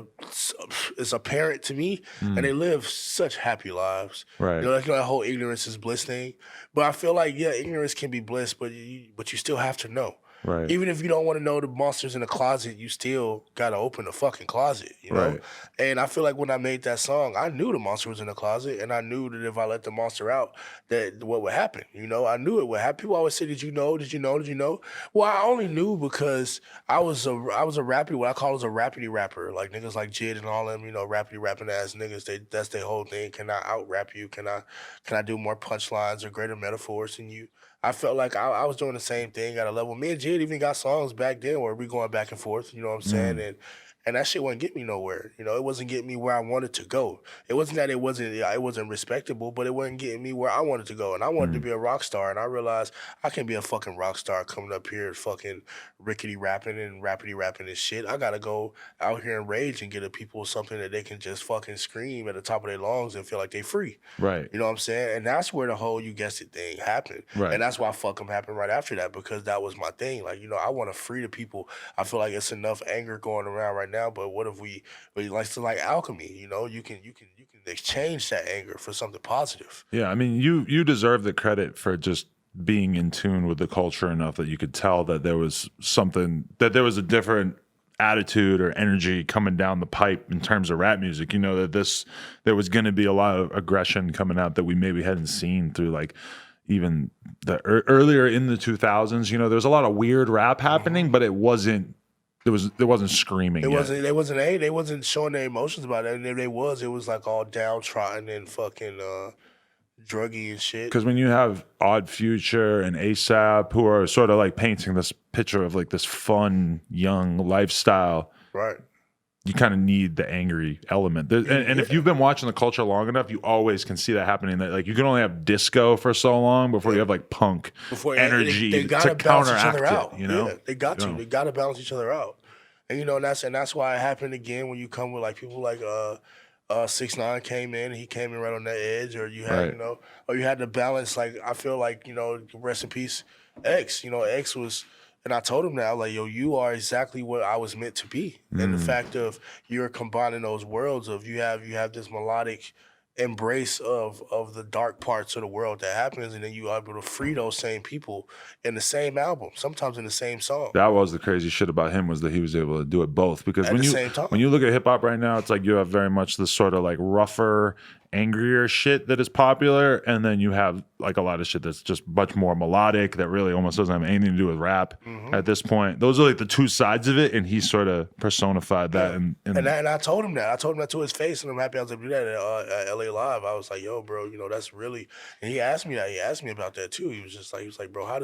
it's apparent to me, and they live such happy lives. Right. You know, like that whole ignorance is bliss thing. But I feel like ignorance can be bliss, but you still have to know. Right. Even if you don't want to know the monsters in the closet, you still gotta open the fucking closet, you know? Right. And I feel like when I made that song, I knew the monster was in the closet, and I knew that if I let the monster out, that what would happen, you know? I knew it would happen. People always say, did you know? Did you know? Did you know? Well, I only knew because I was a rappy, what I call as a rappity rapper. Like niggas like Jid and all them, you know, rappity rapping ass niggas, that's their whole thing. Can I out rap you? Can I do more punchlines or greater metaphors than you? I felt like I was doing the same thing at a level. Me and Jid even got songs back then where we going back and forth, you know what I'm saying? And that shit wasn't getting me nowhere. You know, it wasn't getting me where I wanted to go. It wasn't that it wasn't respectable, but it wasn't getting me where I wanted to go. And I wanted to be a rock star. And I realized I can't be a fucking rock star coming up here fucking rickety rapping and rappity rapping and shit. I gotta go out here and rage and get the people something that they can just fucking scream at the top of their lungs and feel like they free. Right. You know what I'm saying? And that's where the whole you guessed it thing happened. Right. And that's why Fuck 'em happened right after that, because that was my thing. Like, you know, I want to free the people. I feel like it's enough anger going around right now, but what if we like alchemy, you know, you can exchange that anger for something positive. Yeah, I mean, you deserve the credit for just being in tune with the culture enough that you could tell that there was a different attitude or energy coming down the pipe in terms of rap music. You know, that there was going to be a lot of aggression coming out that we maybe hadn't seen through like even the earlier in the 2000s. You know, there's a lot of weird rap happening, but it wasn't screaming. They wasn't showing their emotions about it. And if it was like all downtrodden and fucking druggy and shit. Because when you have Odd Future and ASAP, who are sort of like painting this picture of like this fun young lifestyle, right? You kind of need the angry element. And if you've been watching the culture long enough, you always can see that happening. That like you can only have disco for so long before you have like punk energy they gotta to balance counteract each other out. it. You know, they got to. They got to balance each other out. And you know, and that's why it happened again when you come with like people like 6ix9ine came in, and he came in right on that edge, or you had Right. you know, or you had to balance. Like I feel like, you know, rest in peace, X. X was, and I told him that I was like, yo, you are exactly what I was meant to be. And the fact of you're combining those worlds of you have this melodic embrace of the dark parts of the world that happens, and then you are able to free those same people in the same album, sometimes in the same song That was the crazy shit about him, was that he was able to do it both. Because at the same time. when you look at hip hop right now, it's like you have very much this sort of like rougher, angrier shit that is popular, and then you have like a lot of shit that's just much more melodic that really almost doesn't have anything to do with rap at this point. Those are like the two sides of it, and he sort of personified that. And I told him that. I told him that to his face, and I'm happy I was able to do that at LA Live. I was like, "Yo, bro, that's really." And he asked me that. He asked me about that too. He was like, "Bro, how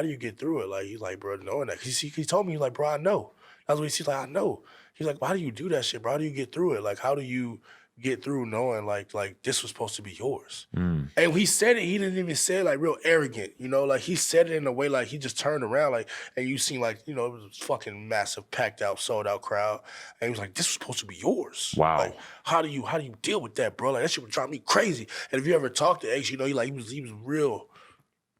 do you get through it?" Like he's like, "Bro, knowing that." He told me, he's like, "Bro, I know." That's what he's like. I know. He's like, well, "How do you do that shit, bro? How do you get through it? Like, how do you get through knowing like this was supposed to be yours?" And he said it. He didn't even say it like real arrogant, Like he said it in a way like he just turned around, like, and you seen like it was a fucking massive, packed out, sold out crowd, and he was like, "This was supposed to be yours." Wow. Like, how do you deal with that, bro? Like that shit would drive me crazy. And if you ever talk to X, he was real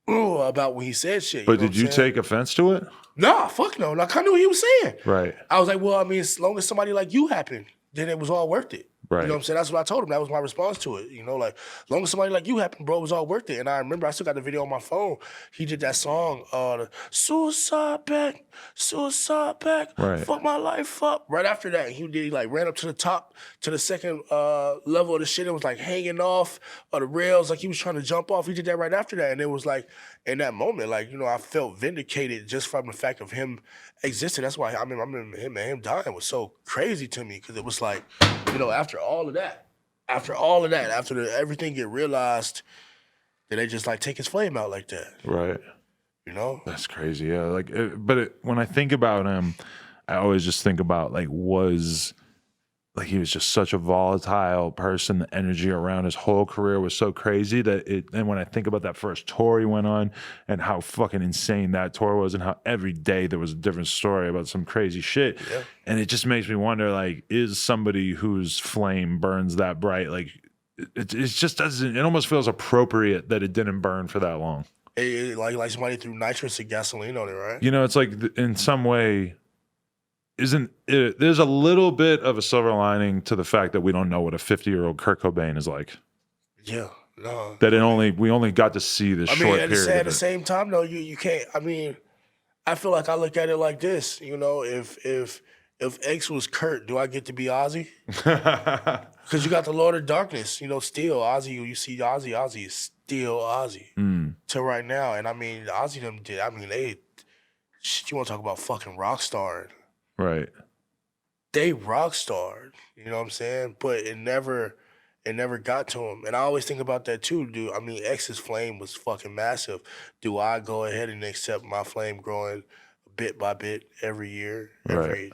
about when he said shit. But did you take offense to it? Nah, fuck no. Like I knew what he was saying. Right. I was like, well, I mean, as long as somebody like you happened, then it was all worth it. Right. You know what I'm saying? That's what I told him. That was my response to it. Like, as long as somebody like you happened, bro, it was all worth it. And I remember I still got the video on my phone. He did that song, the Suicide Pact, Right. fuck my life up. Right after that, he like ran up to the top, to the second level of the shit. It was like hanging off of the rails, like he was trying to jump off. He did that right after that. And it was like, in that moment, like, I felt vindicated just from the fact of him existing. That's why, I remember him dying was so crazy to me, because it was like, after all of that, after everything get realized, that they just like take his flame out like that. Right. That's crazy. Yeah. Like, when I think about him, I always just think about like, he was just such a volatile person. The energy around his whole career was so crazy and when I think about that first tour he went on and how fucking insane that tour was, and how every day there was a different story about some crazy shit. Yeah. And it just makes me wonder, like, is somebody whose flame burns that bright, like, it just doesn't, it almost feels appropriate that it didn't burn for that long. Like somebody threw nitrous and gasoline on it, right? It's like in some way, there's a little bit of a silver lining to the fact that we don't know what a 50-year-old Kurt Cobain is like. Yeah, no. That we only got to see this short period. At the same time, though, you can't. I feel like I look at it like this. If X was Kurt, do I get to be Ozzy? Because you got the Lord of Darkness. Still Ozzy. You see Ozzy. Ozzy is still Ozzy till right now. And Ozzy them did. You want to talk about fucking rock star? Right. They rock starred, you know what I'm saying? But it never got to him. And I always think about that too, dude. X's flame was fucking massive. Do I go ahead and accept my flame growing bit by bit every year? Right.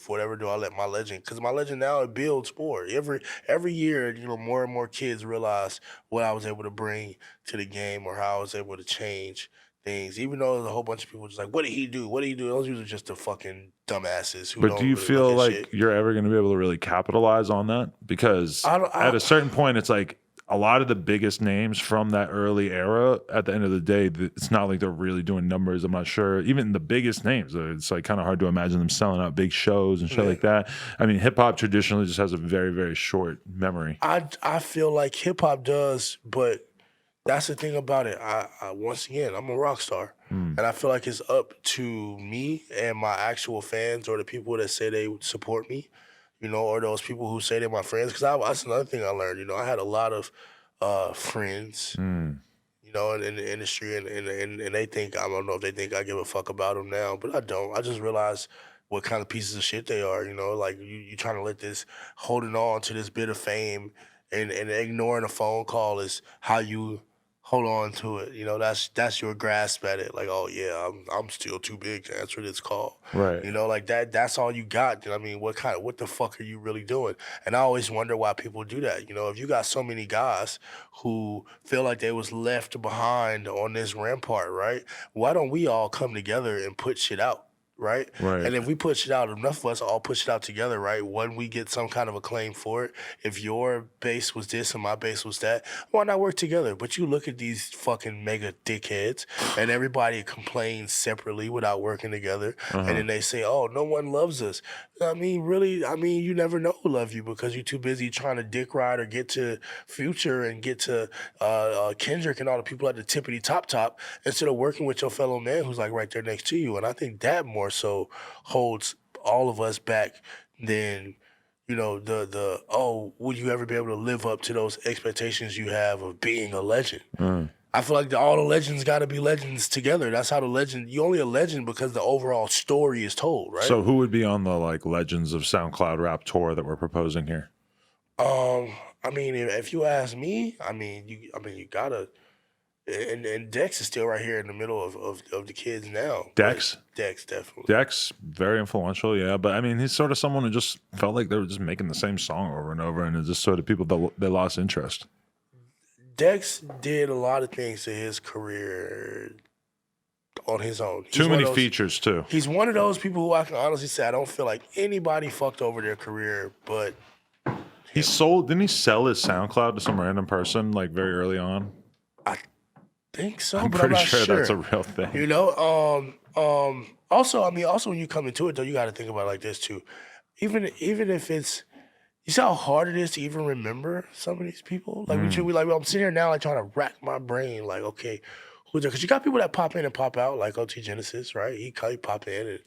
Whatever, do I let my legend? Because my legend now, it builds more. Every year, more and more kids realize what I was able to bring to the game, or how I was able to change things. Even though there's a whole bunch of people just like, what did he do? What did he do? Those dudes are just the fucking dumbasses who. But do you really feel like shit. You're ever going to be able to really capitalize on that? Because at a certain point, it's like a lot of the biggest names from that early era, at the end of the day, it's not like they're really doing numbers. I'm not sure. Even the biggest names, it's like kind of hard to imagine them selling out big shows and shit like that. Hip hop traditionally just has a very, very short memory. I feel like hip hop does, but that's the thing about it. I once again, I'm a rock star, and I feel like it's up to me and my actual fans, or the people that say they support me, or those people who say they're my friends. Because that's another thing I learned. I had a lot of friends, in the industry, and they think, I don't know if they think I give a fuck about them now, but I don't. I just realized what kind of pieces of shit they are. Like you trying to let this, holding on to this bit of fame and ignoring a phone call is how you hold on to it. That's your grasp at it. Like, oh yeah, I'm still too big to answer this call. Right. Like that's all you got. What the fuck are you really doing? And I always wonder why people do that. If you got so many guys who feel like they was left behind on this rampart, right? Why don't we all come together and put shit out? right? Right. And if we push it out, enough of us all push it out together, right? When we get some kind of acclaim for it, if your base was this and my base was that, why not work together? But you look at these fucking mega dickheads, and everybody complains separately without working together, and then they say, "Oh, no one loves us." I mean, really? I mean, you never know who love you because you're too busy trying to dick ride or get to Future and get to Kendrick and all the people at the tippity top instead of working with your fellow man who's like right there next to you. And I think that more so holds all of us back than the oh, will you ever be able to live up to those expectations you have of being a legend? I feel like all the legends got to be legends together. That's how the legend. You only a legend because the overall story is told, right? So who would be on the like Legends of SoundCloud rap tour that we're proposing here? I mean, if you ask me, you gotta. And Dex is still right here in the middle of the kids now. Dex? Dex, definitely. Dex, very influential, yeah. But I mean, he's sort of someone who just felt like they were just making the same song over and over, and it's just sort of people that they lost interest. Dex did a lot of things to his career on his own. Too many features, too. He's one of those people who I can honestly say I don't feel like anybody fucked over their career, but Didn't he sell his SoundCloud to some random person like very early on? I think so, I'm but pretty I'm not sure sure that's a real thing. You know, also when you come into it though, you got to think about it like this too. Even if it's, you see how hard it is to even remember some of these people. Like I'm sitting here now, like trying to rack my brain. Like, okay, who's there? Because you got people that pop in and pop out, like OT Genesis, right? He pop in and.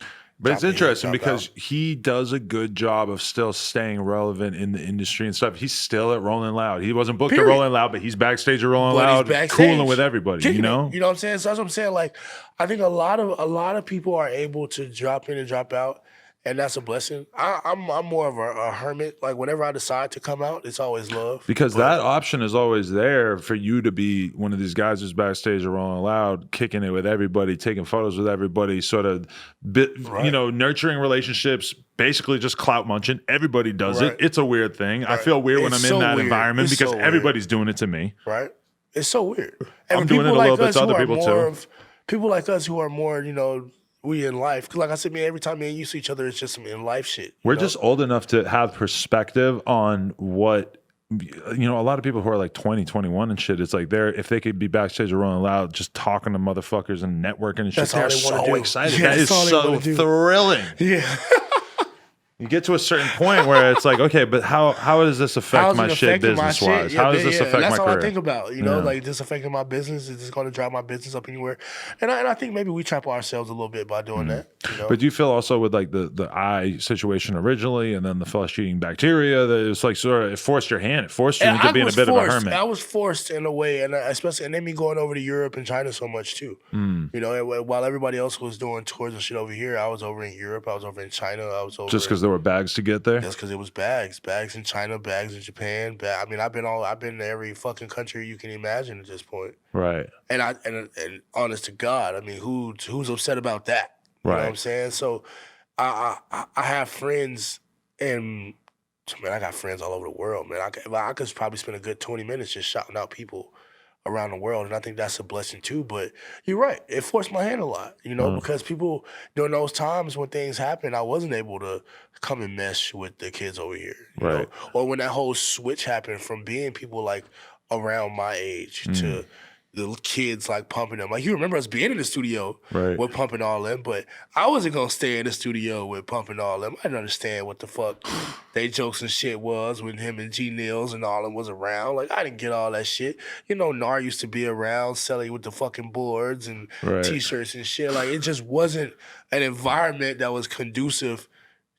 But it's interesting because he does a good job of still staying relevant in the industry and stuff. He's still at Rolling Loud. He wasn't booked at Rolling Loud, but he's backstage at Rolling Loud, cooling with everybody. You know what I'm saying? So that's what I'm saying. Like, I think a lot of people are able to drop in and drop out, and that's a blessing. I'm more of a hermit. Like, whenever I decide to come out, it's always love. Because that option is always there for you to be one of these guys who's backstage or Rolling Loud, kicking it with everybody, taking photos with everybody, sort of, nurturing relationships, basically just clout munching. Everybody does it. It's a weird thing. I feel weird when I'm in that environment because everybody's doing it to me. Right? It's so weird. And I'm doing it a little bit to other people too. People like us who are more, we in life. Because like I said, man, every time me and you see each other, it's just some in life shit. We're just old enough to have perspective on what, a lot of people who are like 20, 21 and shit, it's like if they could be backstage or Rolling Loud, just talking to motherfuckers and networking and shit, they're so excited. Yeah, that is so thrilling. Yeah. You get to a certain point where it's like, okay, but how does this affect my shit business-wise? How does this affect my career? That's all I think about, like this affecting my business. Is this going to drive my business up anywhere? And I think maybe we trap ourselves a little bit by doing that. But do you feel also with like the eye situation originally and then the flesh-eating bacteria that it's like sort of it forced your hand, it forced you into being a bit of a hermit? I was forced in a way, and then me going over to Europe and China so much too. While everybody else was doing tours and shit over here, I was over in Europe, I was over in China, I was over just because there were bags to get there. That's because it was bags in China, bags in Japan. I've been to every fucking country you can imagine at this point. Right. And and honest to God, I mean, who's upset about that? You know what I'm saying? So I have friends, and man, I got friends all over the world, man. I could probably spend a good 20 minutes just shouting out people around the world, and I think that's a blessing too. But you're right, it forced my hand a lot, because people during those times when things happened, I wasn't able to come and mesh with the kids over here, you know? Or when that whole switch happened from being people like around my age to the kids like pumping them. Like, you remember us being in the studio with pumping all them, but I wasn't gonna stay in the studio with pumping all them. I didn't understand what the fuck they jokes and shit was when him and G Nils and all them was around. Like, I didn't get all that shit. Nar used to be around selling with the fucking boards and t-shirts and shit. Like, it just wasn't an environment that was conducive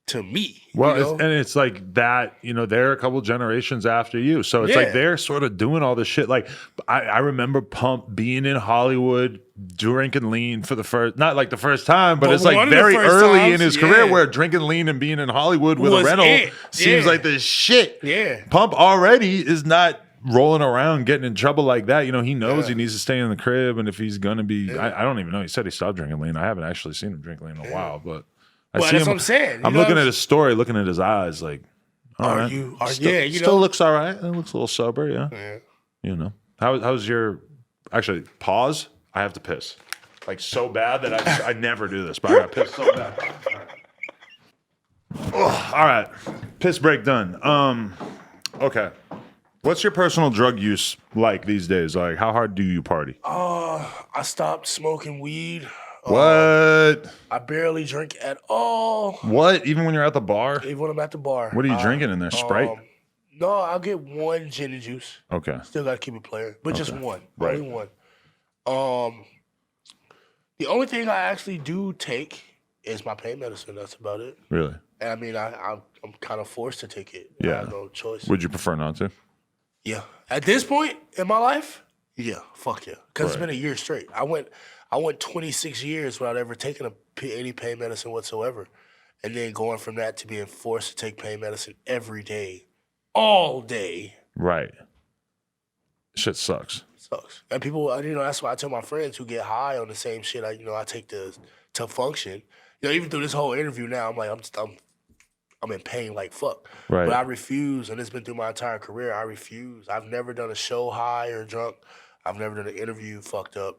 to me. Well, it's like that, they're a couple generations after you. So it's like they're sort of doing all this shit. Like, I remember Pump being in Hollywood, drinking lean for the first, not like the first time, but it's like very early in his career where drinking lean and being in Hollywood with a rental seems like the shit. Yeah. Pump already is not rolling around getting in trouble like that. He knows he needs to stay in the crib. And if he's going to be, I don't even know. He said he stopped drinking lean. I haven't actually seen him drink lean in a while, but. That's what I'm saying. I'm looking at his story, looking at his eyes, like, still looks all right. It looks a little sober, yeah. How's your? Actually, pause. I have to piss. like so bad that I never do this, but I got pissed so bad. Ugh, all right, piss break done. Okay, what's your personal drug use like these days? Like, how hard do you party? I stopped smoking weed. What? I barely drink at all. What? Even when you're at the bar? Even when I'm at the bar. What are you drinking in there? Sprite? No, I'll get one gin and juice. Okay. Still gotta keep it player, but just one, Right. only one. The only thing I actually do take is my pain medicine. That's about it. Really? And I mean, I'm kind of forced to take it. Yeah. I have no choice. Would you prefer not to? Yeah. At this point in my life, yeah, fuck yeah. Because it's Right. been a year straight. I went 26 years without ever taking any pain medicine whatsoever. And then going from that to being forced to take pain medicine every day, all day, Right. Shit sucks. sucks. And people, that's why I tell my friends who get high on the same shit I take to function. Even through this whole interview now, I'm like, I'm in pain like fuck. Right. But I refuse, and it's been through my entire career, I refuse. I've never done a show high or drunk. I've never done an interview fucked up.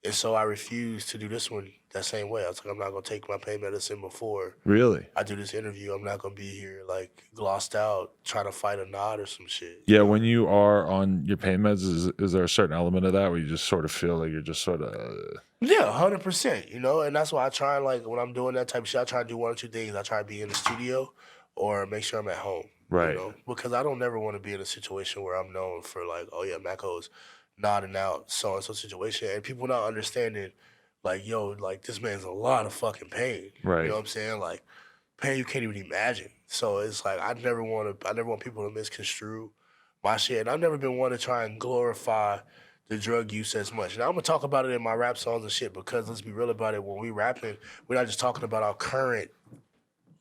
And so I refuse to do this one that same way. I was like, I'm not going to take my pain medicine before Really? I do this interview. I'm not going to be here like glossed out trying to fight a nod or some shit. Yeah, when you are on your pain meds, is there a certain element of that where you just sort of feel like you're just sort of... Yeah, 100%, and that's why I try and, like, when I'm doing that type of shit, I try to do one or two things. I try to be in the studio or make sure I'm at home. Right. Because I don't never want to be in a situation where I'm known for, like, oh, yeah, Maco's nodding out so-and-so situation. And people not understanding, like, yo, like, this man's in a lot of fucking pain. Right. You know what I'm saying? Like, pain you can't even imagine. So it's like, I never want people to misconstrue my shit. And I've never been one to try and glorify the drug use as much. Now, I'm going to talk about it in my rap songs and shit because let's be real about it. When we rapping, we're not just talking about our current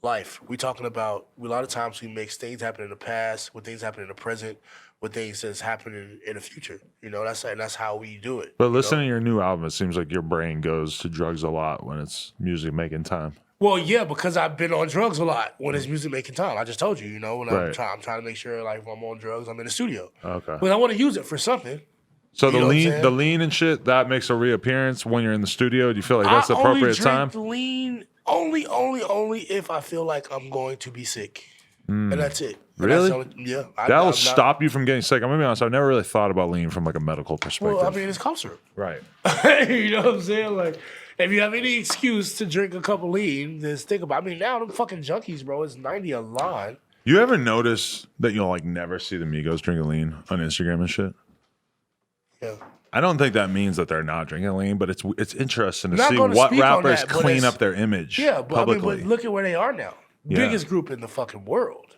life. We're talking about, a lot of times we mix things happen in the past with things happen in the present with things that's happening in the future. That's how we do it. But listening to your new album, it seems like your brain goes to drugs a lot when it's music making time. Well, yeah, because I've been on drugs a lot when it's music making time. I just told you, when Right. I'm trying to make sure, like, if I'm on drugs, I'm in the studio. Okay. But I want to use it for something. So You know what I'm saying? the lean and shit, that makes a reappearance when you're in the studio. Do you feel like that's the I only appropriate drink time? lean only if I feel like I'm going to be sick. And that's it. And Really? that's the only- yeah. That will I'm not- stop you from getting sick. I'm gonna be honest. I've never really thought about lean from like a medical perspective. Well, I mean, it's cough syrup. right. You know what I'm saying? Like, if you have any excuse to drink a couple lean, just think about. I mean, now them fucking junkies, bro, it's 90 a line. You ever notice that you'll like never see the Migos drinking lean on Instagram and shit? Yeah. I don't think that means that they're not drinking lean, but it's interesting to Not see gonna what speak on rappers that, but clean it's- up their image Yeah, but publicly. I mean, but look at where they are now. Yeah. Biggest group in the fucking world.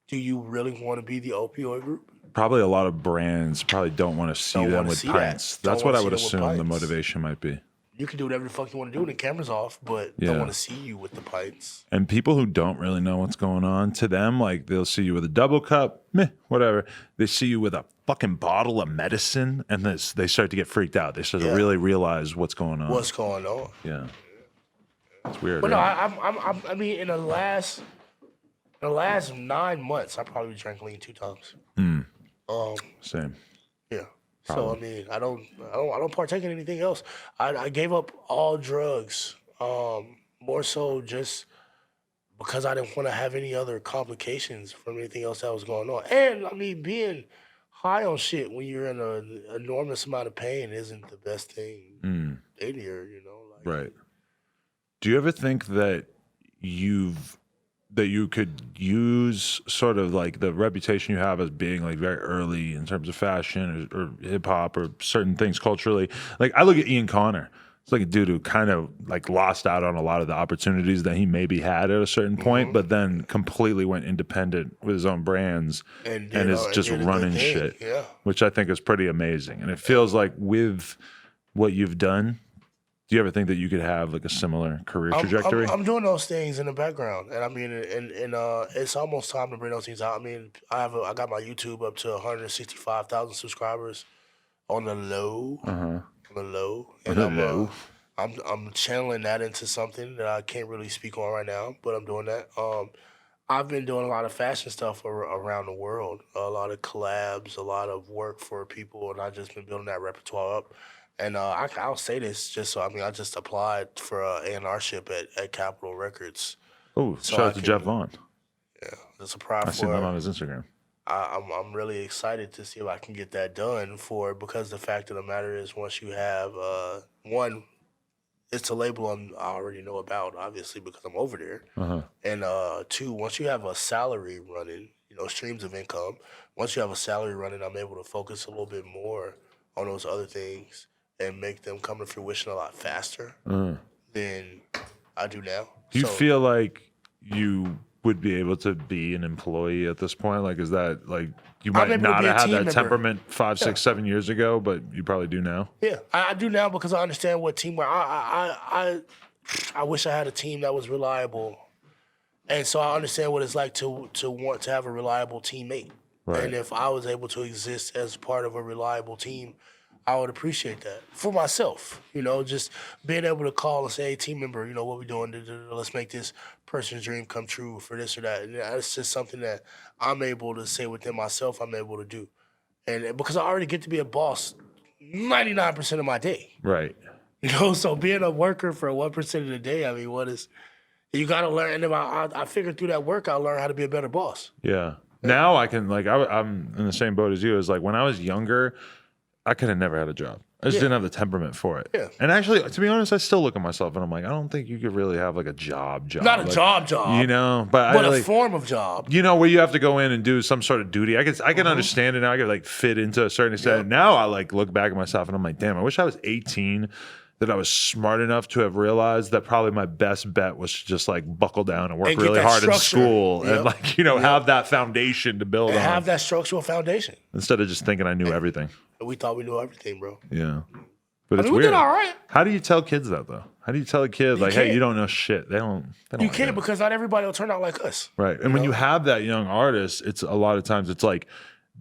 Do you really want to be the opioid group? Probably a lot of brands probably don't want to see Don't them wanna with see that. pints. Don't That's what wanna I would see them with assume the pints. motivation might be. You can do whatever the fuck you want to do when the camera's off, but Yeah. don't want to see you with the pints. And people who don't really know what's going on, to them, like they'll see you with a double cup, meh, whatever. They see you with a fucking bottle of medicine, and they start to get freaked out. They start to Yeah. really realize what's going on. What's going on? Yeah, it's weird. But no, right? I mean, in the last 9 months, I probably drank lean 2 times. Same. Yeah. So I mean, I don't partake in anything else. I gave up all drugs. More so just because I didn't want to have any other complications from anything else that was going on. And I mean, being high on shit when you're in an enormous amount of pain isn't the best thing in here. Like, Right. Do you ever think that you could use sort of like the reputation you have as being like very early in terms of fashion or hip hop or certain things culturally? Like I look at Ian Connor. It's like a dude who kind of like lost out on a lot of the opportunities that he maybe had at a certain point, but then completely went independent with his own brands and is just did a good running thing. shit, Yeah. which I think is pretty amazing. And it feels like with what you've done, do you ever think that you could have like a similar career trajectory? I'm doing those things in the background, and I mean, and it's almost time to bring those things out. I mean, I got my YouTube up to 165,000 subscribers on the low, and I'm channeling that into something that I can't really speak on right now, but I'm doing that. I've been doing a lot of fashion stuff around the world, a lot of collabs, a lot of work for people, and I've just been building that repertoire up. And I'll say this just so I just applied for A&R-ship at Capitol Records. Oh, So shout out to Jeff Vaughn. Yeah, just apply I seen that for. on his Instagram. I'm really excited to see if I can get that done because the fact of the matter is once you have one, it's a label I already know about obviously because I'm over there, and two, once you have a salary running, streams of income. Once you have a salary running, I'm able to focus a little bit more on those other things and make them come to fruition a lot faster than I do now. Do you feel like you would be able to be an employee at this point? Like, is that like you might not have had that member. Temperament 5, 6, 7 years ago, but you probably do now? Yeah, I do now because I understand what teamwork. I wish I had a team that was reliable, and so I understand what it's like to want to have a reliable teammate. Right. And if I was able to exist as part of a reliable team, I would appreciate that for myself. Just being able to call and say, "Hey, team member, what we doing? Let's make this person's dream come true for this or that." And that's just something that I'm able to say within myself. I'm able to do, and because I already get to be a boss 99% of my day. Right. So being a worker for 1% of the day, you got to learn. And I figured through that work, I learned how to be a better boss. Yeah. Now I can, I'm in the same boat as you. It's like when I was younger, I could have never had a job. I just didn't have the temperament for it. Yeah. And actually, to be honest, I still look at myself and I'm like, I don't think you could really have like a job. Not a job. But a form of job. Where you have to go in and do some sort of duty. I can understand it now. I can fit into a certain extent. Yeah. Now I look back at myself and I'm like, damn, I wish I was 18. That I was smart enough to have realized that probably my best bet was to just buckle down and work really hard in school and have that foundation to build on. Have that structural foundation. Instead of just thinking I knew everything. We thought we knew everything, bro. Yeah. But it's weird. We did all right. How do you tell kids that though? How do you tell a kid hey, you don't know shit? They don't You can't because not everybody will turn out like us. Right. And when you have that young artist, it's a lot of times it's like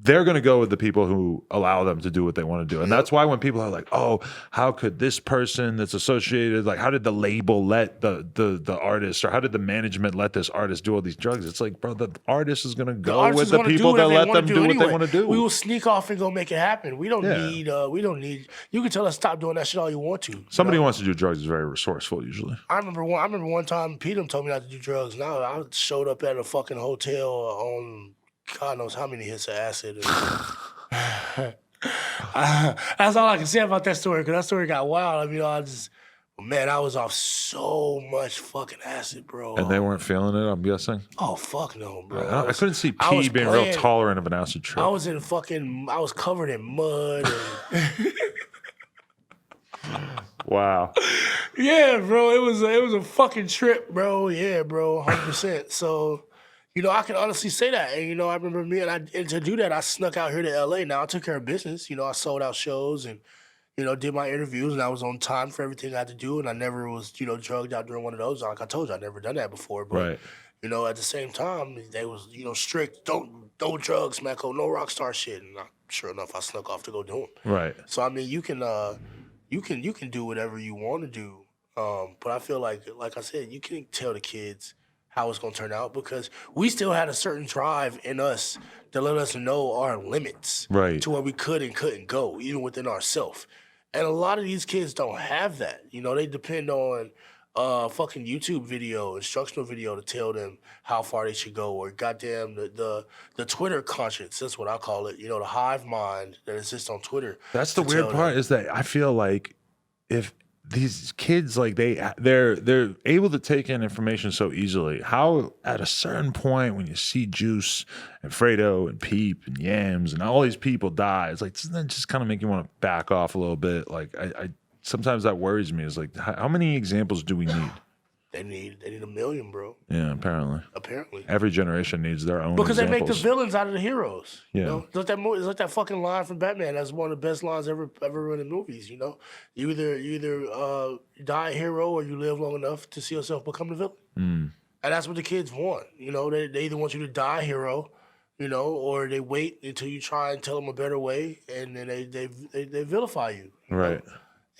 they're going to go with the people who allow them to do what they want to do. And that's why when people are like, oh, how could this person that's associated, how did the label let the artist, or how did the management let this artist do all these drugs? It's like, bro, the artist is going to go with the people that let them do what they want to do. We will sneak off and go make it happen. We don't need, you can tell us stop doing that shit all you want to. Somebody who wants to do drugs is very resourceful usually. I remember one time Pete told me not to do drugs. Now I showed up at a fucking hotel on God knows how many hits of acid. That's all I can say about that story, because that story got wild. I was off so much fucking acid, bro. And they weren't feeling it, I'm guessing? Oh, fuck no, bro. I couldn't see P being real tolerant of an acid trip. I was covered in mud. Wow. Yeah, bro. It was a fucking trip, bro. Yeah, bro. 100%. So... I can honestly say that. And, I remember and to do that, I snuck out here to L.A. Now, I took care of business. I sold out shows and, did my interviews, and I was on time for everything I had to do, and I never was, drugged out during one of those. Like I told you, I'd never done that before. But, at the same time, they was, strict, no drugs, Maco, no rock star shit. And sure enough, I snuck off to go do them. Right. So, you can do whatever you want to do. But I feel like I said, you can tell the kids how it's going to turn out, because we still had a certain drive in us to let us know our limits, right, to where we could and couldn't go, even within ourselves. And a lot of these kids don't have that. They depend on fucking YouTube video, instructional video to tell them how far they should go, or goddamn the Twitter conscience, that's what I call it, the hive mind that exists on Twitter. That's the weird part, is that I feel like if these kids, they're able to take in information so easily. How at a certain point when you see Juice and Fredo and Peep and Yams and all these people die, it's like, doesn't that just kind of make you want to back off a little bit? I sometimes that worries me. It's like, how mmany examples do we need? They need a million, bro. Yeah, apparently. Every generation needs their own because examples. They make the villains out of the heroes. Yeah. It's like that fucking line from Batman. That's one of the best lines ever written in movies, You either die a hero, or you live long enough to see yourself become the villain. And that's what the kids want. They either want you to die a hero, or they wait until you try and tell them a better way, and then they vilify you. Right.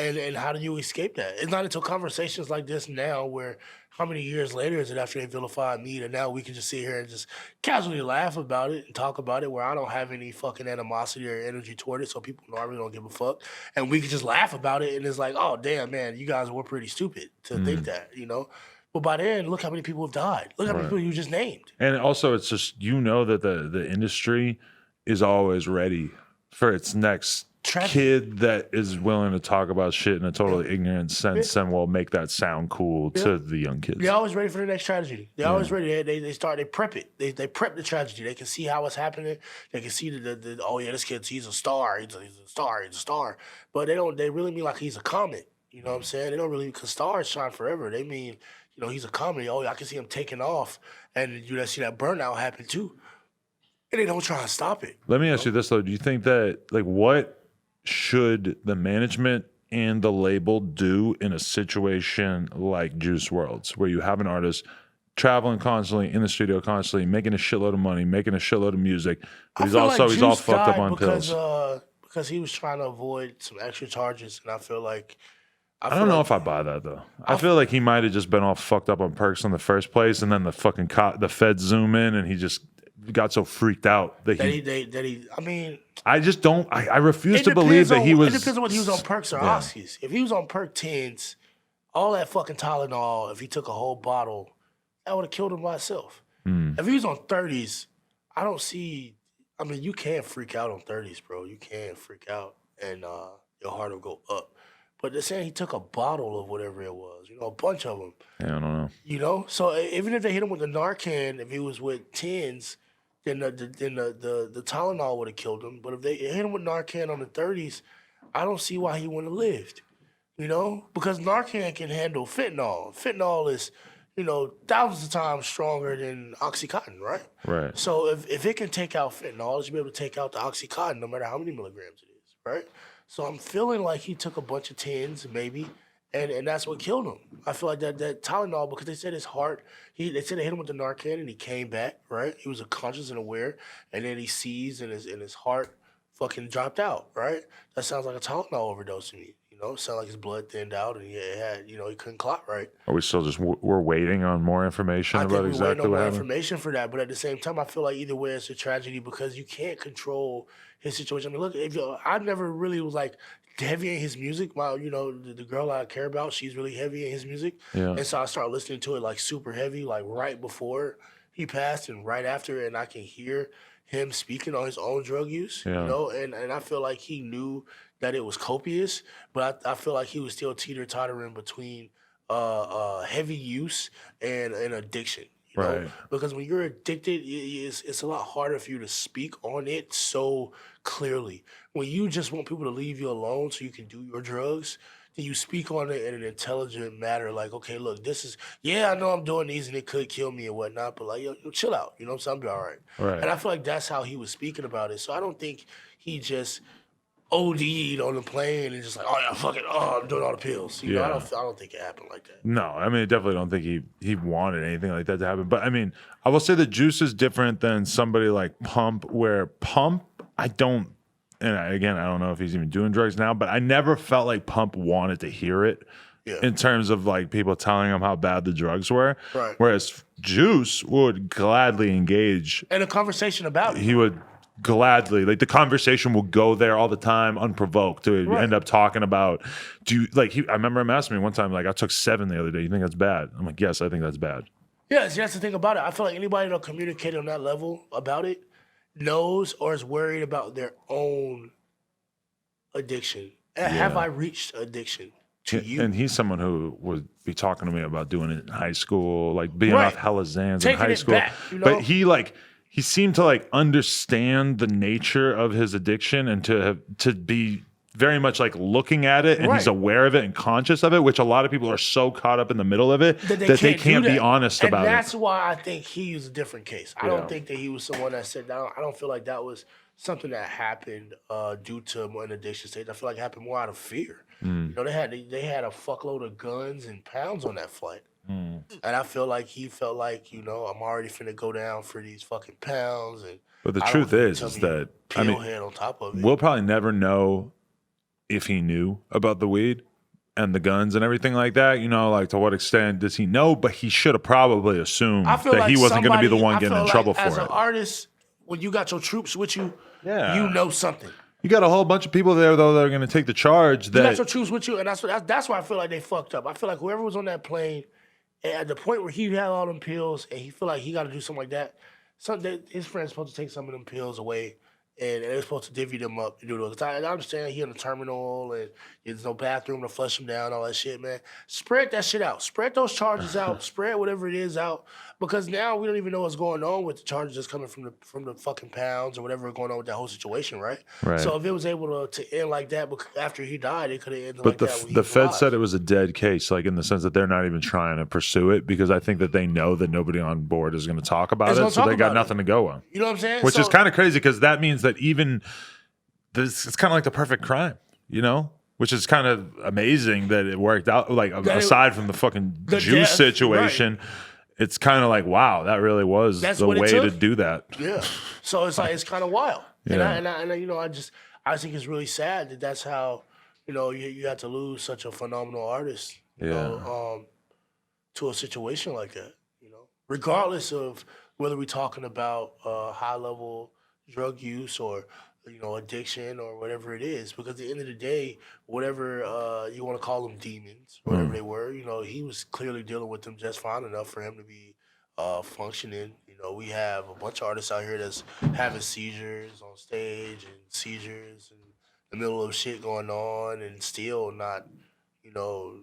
And how do you escape that? It's not until conversations like this now where how many years later is it after they vilified me that now we can just sit here and just casually laugh about it and talk about it where I don't have any fucking animosity or energy toward it, so people know I really don't give a fuck. And we can just laugh about it and it's like, oh damn man, you guys were pretty stupid to think that, you know? But by then, look how many people have died. Look how many Right. people you just named. And also, it's just that the industry is always ready for its next kid that is willing to talk about shit in a totally ignorant sense and will make that sound cool to the young kids. They're always ready for the next tragedy. They're always ready. They prep it. They prep the tragedy. They can see how it's happening. They can see the oh yeah, this kid's he's a star. He's a star. He's a star. But they really mean like he's a comet. You know what I'm saying? They don't really, because stars shine forever. They mean, he's a comedy. Oh, I can see him taking off. And you see that burnout happen too. And they don't try to stop it. Let me ask you this, though. Do you think that, what should the management and the label do in a situation like Juice Wrld's, where you have an artist traveling constantly, in the studio constantly, making a shitload of money, making a shitload of music, but he's all fucked up on pills? Because he was trying to avoid some extra charges. And I feel like... I don't know if I buy that though. I feel like he might have just been all fucked up on perks in the first place, and then the fucking the feds zoom in, and he just got so freaked out that I mean, I just don't. I refuse to believe that he was. It depends on what he was on perks or oxys. If he was on perk 10s, all that fucking Tylenol, if he took a whole bottle, that would have killed him by itself. If he was on 30s, I don't see. I mean, you can freak out on 30s, bro. You can freak out, and your heart will go up. But they're saying he took a bottle of whatever it was, a bunch of them. Yeah, I don't know. So even if they hit him with the Narcan, if he was with 10s, then the Tylenol would have killed him. But if they hit him with Narcan on the 30s, I don't see why he wouldn't have lived. Because Narcan can handle fentanyl. Fentanyl is, thousands of times stronger than Oxycontin, right? Right. So if it can take out fentanyl, it should be able to take out the Oxycontin no matter how many milligrams it is, right? So I'm feeling like he took a bunch of 10s, maybe, and that's what killed him. I feel like that Tylenol, because they said his heart, they said they hit him with the Narcan and he came back, right? He was conscious and aware, and then he seized and his heart fucking dropped out, right? That sounds like a Tylenol overdose to me. It sounded like his blood thinned out and he couldn't clot right. Are we still just we're waiting on more information about exactly what happened? Information for that, but at the same time, I feel like either way it's a tragedy because you can't control his situation. I mean, look, I never really was like heavy in his music. While the girl I care about, she's really heavy in his music, and so I started listening to it like super heavy, like right before he passed and right after, and I can hear him speaking on his own drug use. And I feel like he knew that it was copious, but I feel like he was still teeter-tottering between heavy use and addiction. Right. Because when you're addicted, it's a lot harder for you to speak on it so clearly. When you just want people to leave you alone so you can do your drugs, then you speak on it in an intelligent manner. Like, okay, look, this is, I know I'm doing these and it could kill me and whatnot, but like, yo, chill out. You know what I'm saying? I'll be all right. Right. And I feel like that's how he was speaking about it. So I don't think he just OD'd on the plane and just like, oh yeah, fuck it, I'm doing all the pills. I don't think it happened like that. No, I mean, I definitely don't think he wanted anything like that to happen. But I mean, I will say that Juice is different than somebody like Pump, where Pump, I don't know if he's even doing drugs now, but I never felt like Pump wanted to hear it in terms of like people telling him how bad the drugs were. Right. Whereas Juice would gladly engage in a conversation about it. He would gladly, like the conversation will go there all the time unprovoked to end up talking about, I remember him asking me one time, like, I took 7 the other day, you think that's bad? I'm like, yes, I think that's bad. Yeah, see, that's the thing about it. I feel like anybody that'll communicate on that level about it knows or is worried about their own addiction. Have I reached addiction to you? And he's someone who would be talking to me about doing it in high school, like being off hella Zans in high school. Back, But he seemed to like understand the nature of his addiction and to be very much like looking at it, and he's aware of it and conscious of it, which a lot of people are so caught up in the middle of it that they can't be honest about it. And that's why I think he was a different case. I don't think that he was someone that said down. I don't feel like that was something that happened due to an addiction stage. I feel like it happened more out of fear. They had a fuckload of guns and pounds on that flight. And I feel like he felt like, I'm already finna go down for these fucking pounds. But the truth is that head on top of it. We'll probably never know if he knew about the weed, and the guns and everything like that, you know, like to what extent does he know? But he should have probably assumed I feel that like he wasn't going to be the somebody- one I getting feel in like trouble for as it. an artist, when you got your troops with you, Yeah. you know something. You got a whole bunch of people there though that are going to take the charge. You got That your troops with you, and that's why I feel like they fucked up. I feel like whoever was on that plane, at the point where he had all them pills, and he feel like he got to do something like that, his friend's supposed to take some of them pills away, and they're supposed to divvy them up and do those. I understand he in the terminal, and there's no bathroom to flush him down, all that shit, man. Spread that shit out. Spread those charges out. Spread whatever it is out, because now we don't even know what's going on with the charges that's coming from the fucking pounds or whatever going on with that whole situation, right? Right. So if it was able to end like that after he died, it could have ended But like that. When he the was Fed alive. said it was a dead case, like in the sense that they're not even trying to pursue it because I think that they know that nobody on board is going to talk about Is it, gonna so talk they got about it. nothing to go on. You know what I'm saying? Which is kind of crazy because that means that even this, it's kind of like the perfect crime, you know? Which is kind of amazing that it worked out. Like aside from the fucking the juice death, situation, it's kind of like, wow, that really was That's the what it way to took? do that. Yeah. So it's like it's kind of wild. Yeah. And I you know I think it's really sad that that's how you know you had to lose such a phenomenal artist. You know, to a situation like that. You know, regardless of whether we're talking about high level drug use or you know addiction or whatever it is, because at the end of the day, whatever you want to call them demons, whatever they were, you know, he was clearly dealing with them just fine enough for him to be functioning. You know, we have a bunch of artists out here that's having seizures on stage and seizures in the middle of shit going on and still not, you know,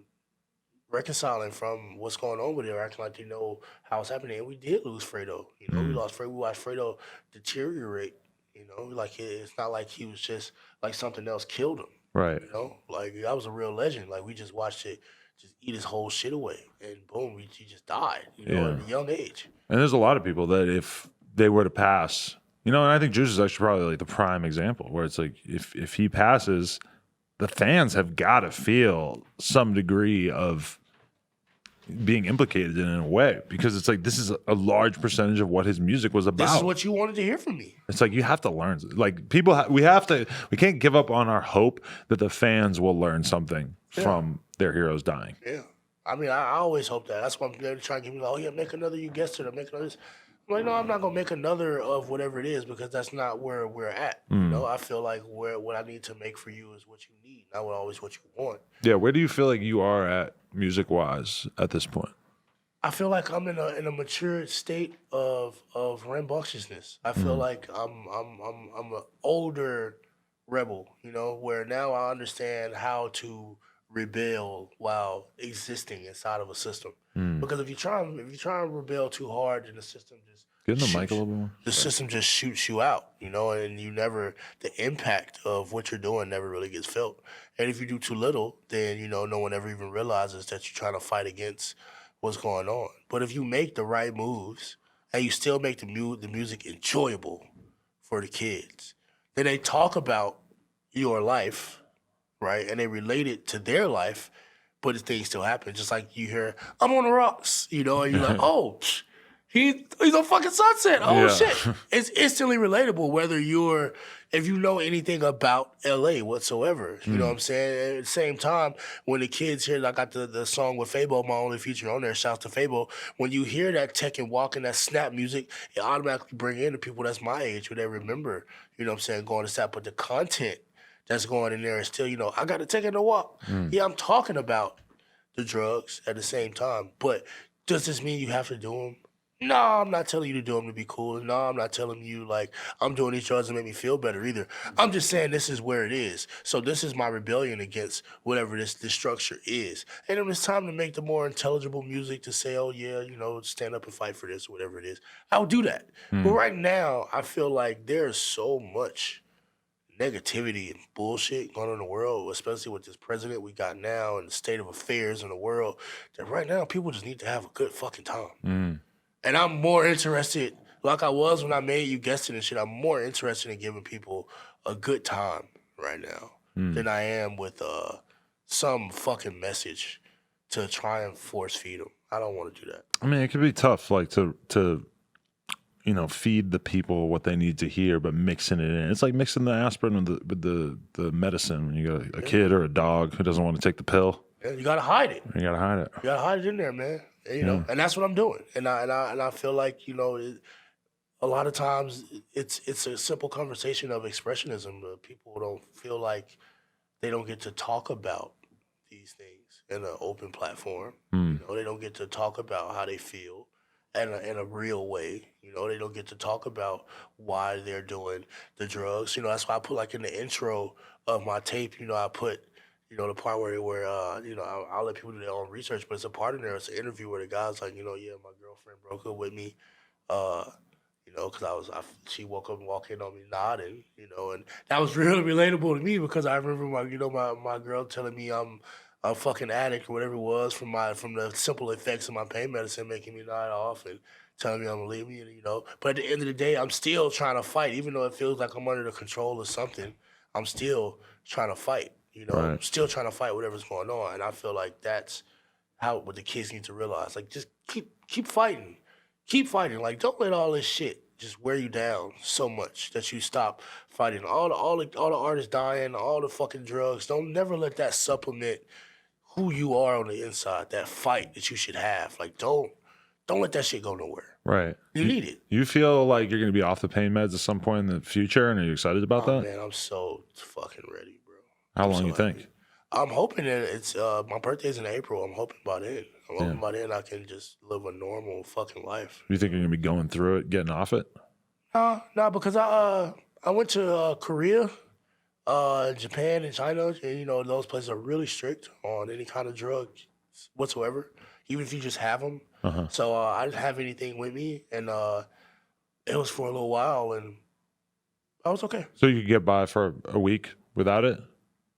reconciling from what's going on with it or acting like they know how it's happening. And we did lose Fredo. You know, we watched Fredo deteriorate. You know, like it's not like he was just like something else killed him. Right. You know, like that was a real legend. Like we just watched it just eat his whole shit away, and boom, he just died. You know, at a young age. And there's a lot of people that if they were to pass, you know, and I think Juice is actually probably like the prime example where it's like if he passes, the fans have got to feel some degree of being implicated in a way because it's like this is a large percentage of what his music was about. This is what you wanted to hear from me. It's like you have to learn. Like people, we can't give up on our hope that the fans will learn something from their heroes dying. Yeah. I mean, I always hope that. That's why they're trying to give me like, oh yeah, make another You Guessed It or make another. I'm like, no, I'm not gonna make another of whatever it is because that's not where we're at. You know, I feel like what I need to make for you is what you need, not always what you want. Yeah, where do you feel like you are at music wise at this point? I feel like I'm in a mature state of rambunctiousness. I feel like I'm an older rebel, you know, where now I understand how to rebel while existing inside of a system. Because if you try and rebel too hard, then the system just Get in the mic a little bit more. the system just shoots you out, you know, and the impact of what you're doing never really gets felt. And if you do too little, then, you know, no one ever even realizes that you're trying to fight against what's going on. But if you make the right moves and you still make the music enjoyable for the kids, then they talk about your life, right? And they relate it to their life, but the things still happen. Just like you hear, I'm on the rocks, you know, and you're like, oh, he's on fucking Sunset. Oh, shit. It's instantly relatable if you know anything about LA whatsoever. You know what I'm saying? At the same time, when the kids hear, I got the song with Fabo, my only feature on there, shouts to Fabo. When you hear that tech and walk and that snap music, it automatically bring in the people that's my age who they remember, you know what I'm saying, going to snap. But the content that's going in there is still, you know, I got to take it a walk. Yeah, I'm talking about the drugs at the same time, but does this mean you have to do them? No, I'm not telling you to do them to be cool. No, I'm not telling you, like, I'm doing these drugs to make me feel better either. I'm just saying this is where it is. So this is my rebellion against whatever this structure is. And when it's time to make the more intelligible music to say, oh, yeah, you know, stand up and fight for this, whatever it is, I'll do that. But right now, I feel like there's so much negativity and bullshit going on in the world, especially with this president we got now and the state of affairs in the world, that right now people just need to have a good fucking time. And I'm more interested, like I was when I made You Guessed It and shit, I'm more interested in giving people a good time right now than I am with some fucking message to try and force feed them. I don't want to do that. I mean, it could be tough, like to you know, feed the people what they need to hear, but mixing it in. It's like mixing the aspirin with the medicine when you got a kid or a dog who doesn't want to take the pill. You gotta hide it. You gotta hide it. You gotta hide it in there, man. And, you know, and that's what I'm doing. And I feel like, you know, a lot of times it's a simple conversation of expressionism. People don't feel like they don't get to talk about these things in an open platform. You know, they don't get to talk about how they feel in a real way. You know, they don't get to talk about why they're doing the drugs. You know, that's why I put like in the intro of my tape, you know, I put, you know, the part where you know, I'll let people do their own research, but it's a part in there. It's an interview where the guy's like, you know, yeah, my girlfriend broke up with me, you know, because she woke up and walked in on me nodding, you know, and that was really relatable to me because I remember my girl telling me I'm a fucking addict or whatever it was from the simple effects of my pain medicine making me nod off and telling me I'm gonna leave me, you know. But at the end of the day, I'm still trying to fight, even though it feels like I'm under the control of something. I'm still trying to fight. You know, I'm still trying to fight whatever's going on, and I feel like that's what the kids need to realize. Like, just keep fighting, keep fighting. Like, don't let all this shit just wear you down so much that you stop fighting. All the artists dying, all the fucking drugs. Don't never let that supplement who you are on the inside. That fight that you should have. Like, don't let that shit go nowhere. Right. You need it. You feel like you're gonna be off the pain meds at some point in the future, and are you excited about that? Man, I'm so fucking ready, bro. How long you think? I'm hoping that it's my birthday's in April. I'm hoping by then. I'm hoping by then I can just live a normal fucking life. You think you're gonna be going through it, getting off it? No, because I went to Korea, Japan, and China. And, you know, those places are really strict on any kind of drug whatsoever, even if you just have them. So I didn't have anything with me, and it was for a little while, and I was okay. So you could get by for a week without it?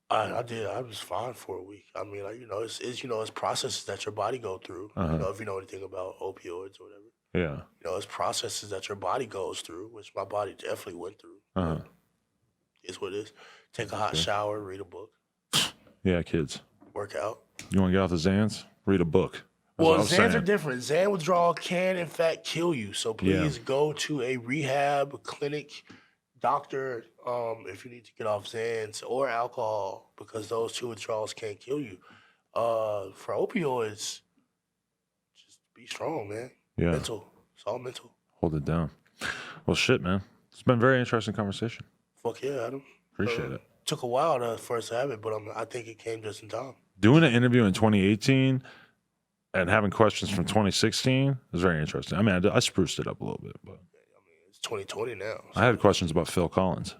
I did. I was fine for a week. I mean, like, you know, it's processes that your body go through. You know, if you know anything about opioids or whatever. Yeah. You know, it's processes that your body goes through, which my body definitely went through. It's what it is. Take a hot shower, read a book. Yeah, kids. Work out. You want to get off the Xans? Read a book. That's Well, Xans are different. Xan withdrawal can, in fact, kill you. So please go to a rehab clinic, doctor, if you need to get off Xans or alcohol, because those two withdrawals can't kill you. For opioids, just be strong, man. Yeah. Mental. It's all mental. Hold it down. Well, shit, man. It's been a very interesting conversation. Fuck yeah, Adam. Appreciate it. Took a while for us to have it, but I think it came just in time. Doing an interview in 2018 and having questions from 2016 is very interesting. I mean, I spruced it up a little bit, but it's 2020 now. I had questions about Phil Collins.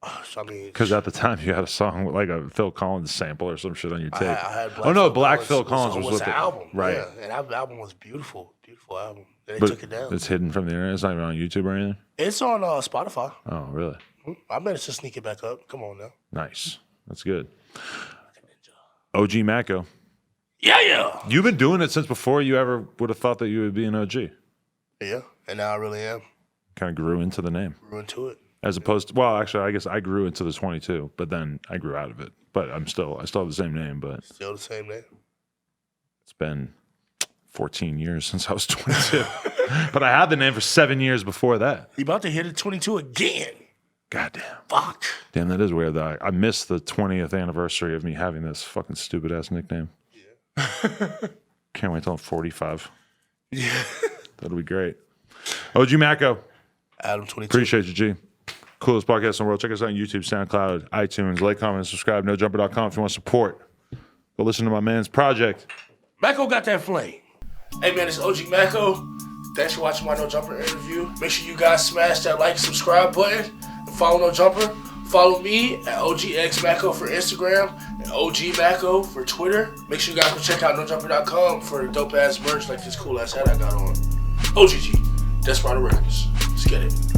I mean, because at the time you had a song with like a Phil Collins sample or some shit on your tape. I had Black Phil Collins was with the album, right? Yeah, and that album was beautiful, beautiful album. And they took it down. It's hidden from the internet. It's not even on YouTube or anything. It's on Spotify. Oh, really? I managed to sneak it back up. Come on now. Nice. That's good. OG Maco. Yeah. You've been doing it since before you ever would have thought that you would be an OG. Yeah, and now I really am. Kind of grew into the name. Grew into it. As opposed to, well, actually, I guess I grew into the 22, but then I grew out of it. But I still have the same name, but still the same name. It's been 14 years since I was 22. But I had the name for 7 years before that. You about to hit it 22 again. Goddamn. Fuck. Damn, that is weird. I missed the 20th anniversary of me having this fucking stupid ass nickname. Yeah. Can't wait till I'm 45. Yeah. That'll be great. OG Maco. Adam 22. Appreciate you, G. Coolest podcast in the world. Check us out on YouTube, SoundCloud, iTunes. Like, comment, and subscribe. NoJumper.com if you want support. Go listen to my man's project. Maco got that flame. Hey, man, it's OG Maco. Thanks for watching my No Jumper interview. Make sure you guys smash that like, subscribe button, and follow No Jumper. Follow me at OGXMaco for Instagram and OG Maco for Twitter. Make sure you guys go check out NoJumper.com for dope ass merch like this cool ass hat I got on. OGG, Desperado Records. Let's get it.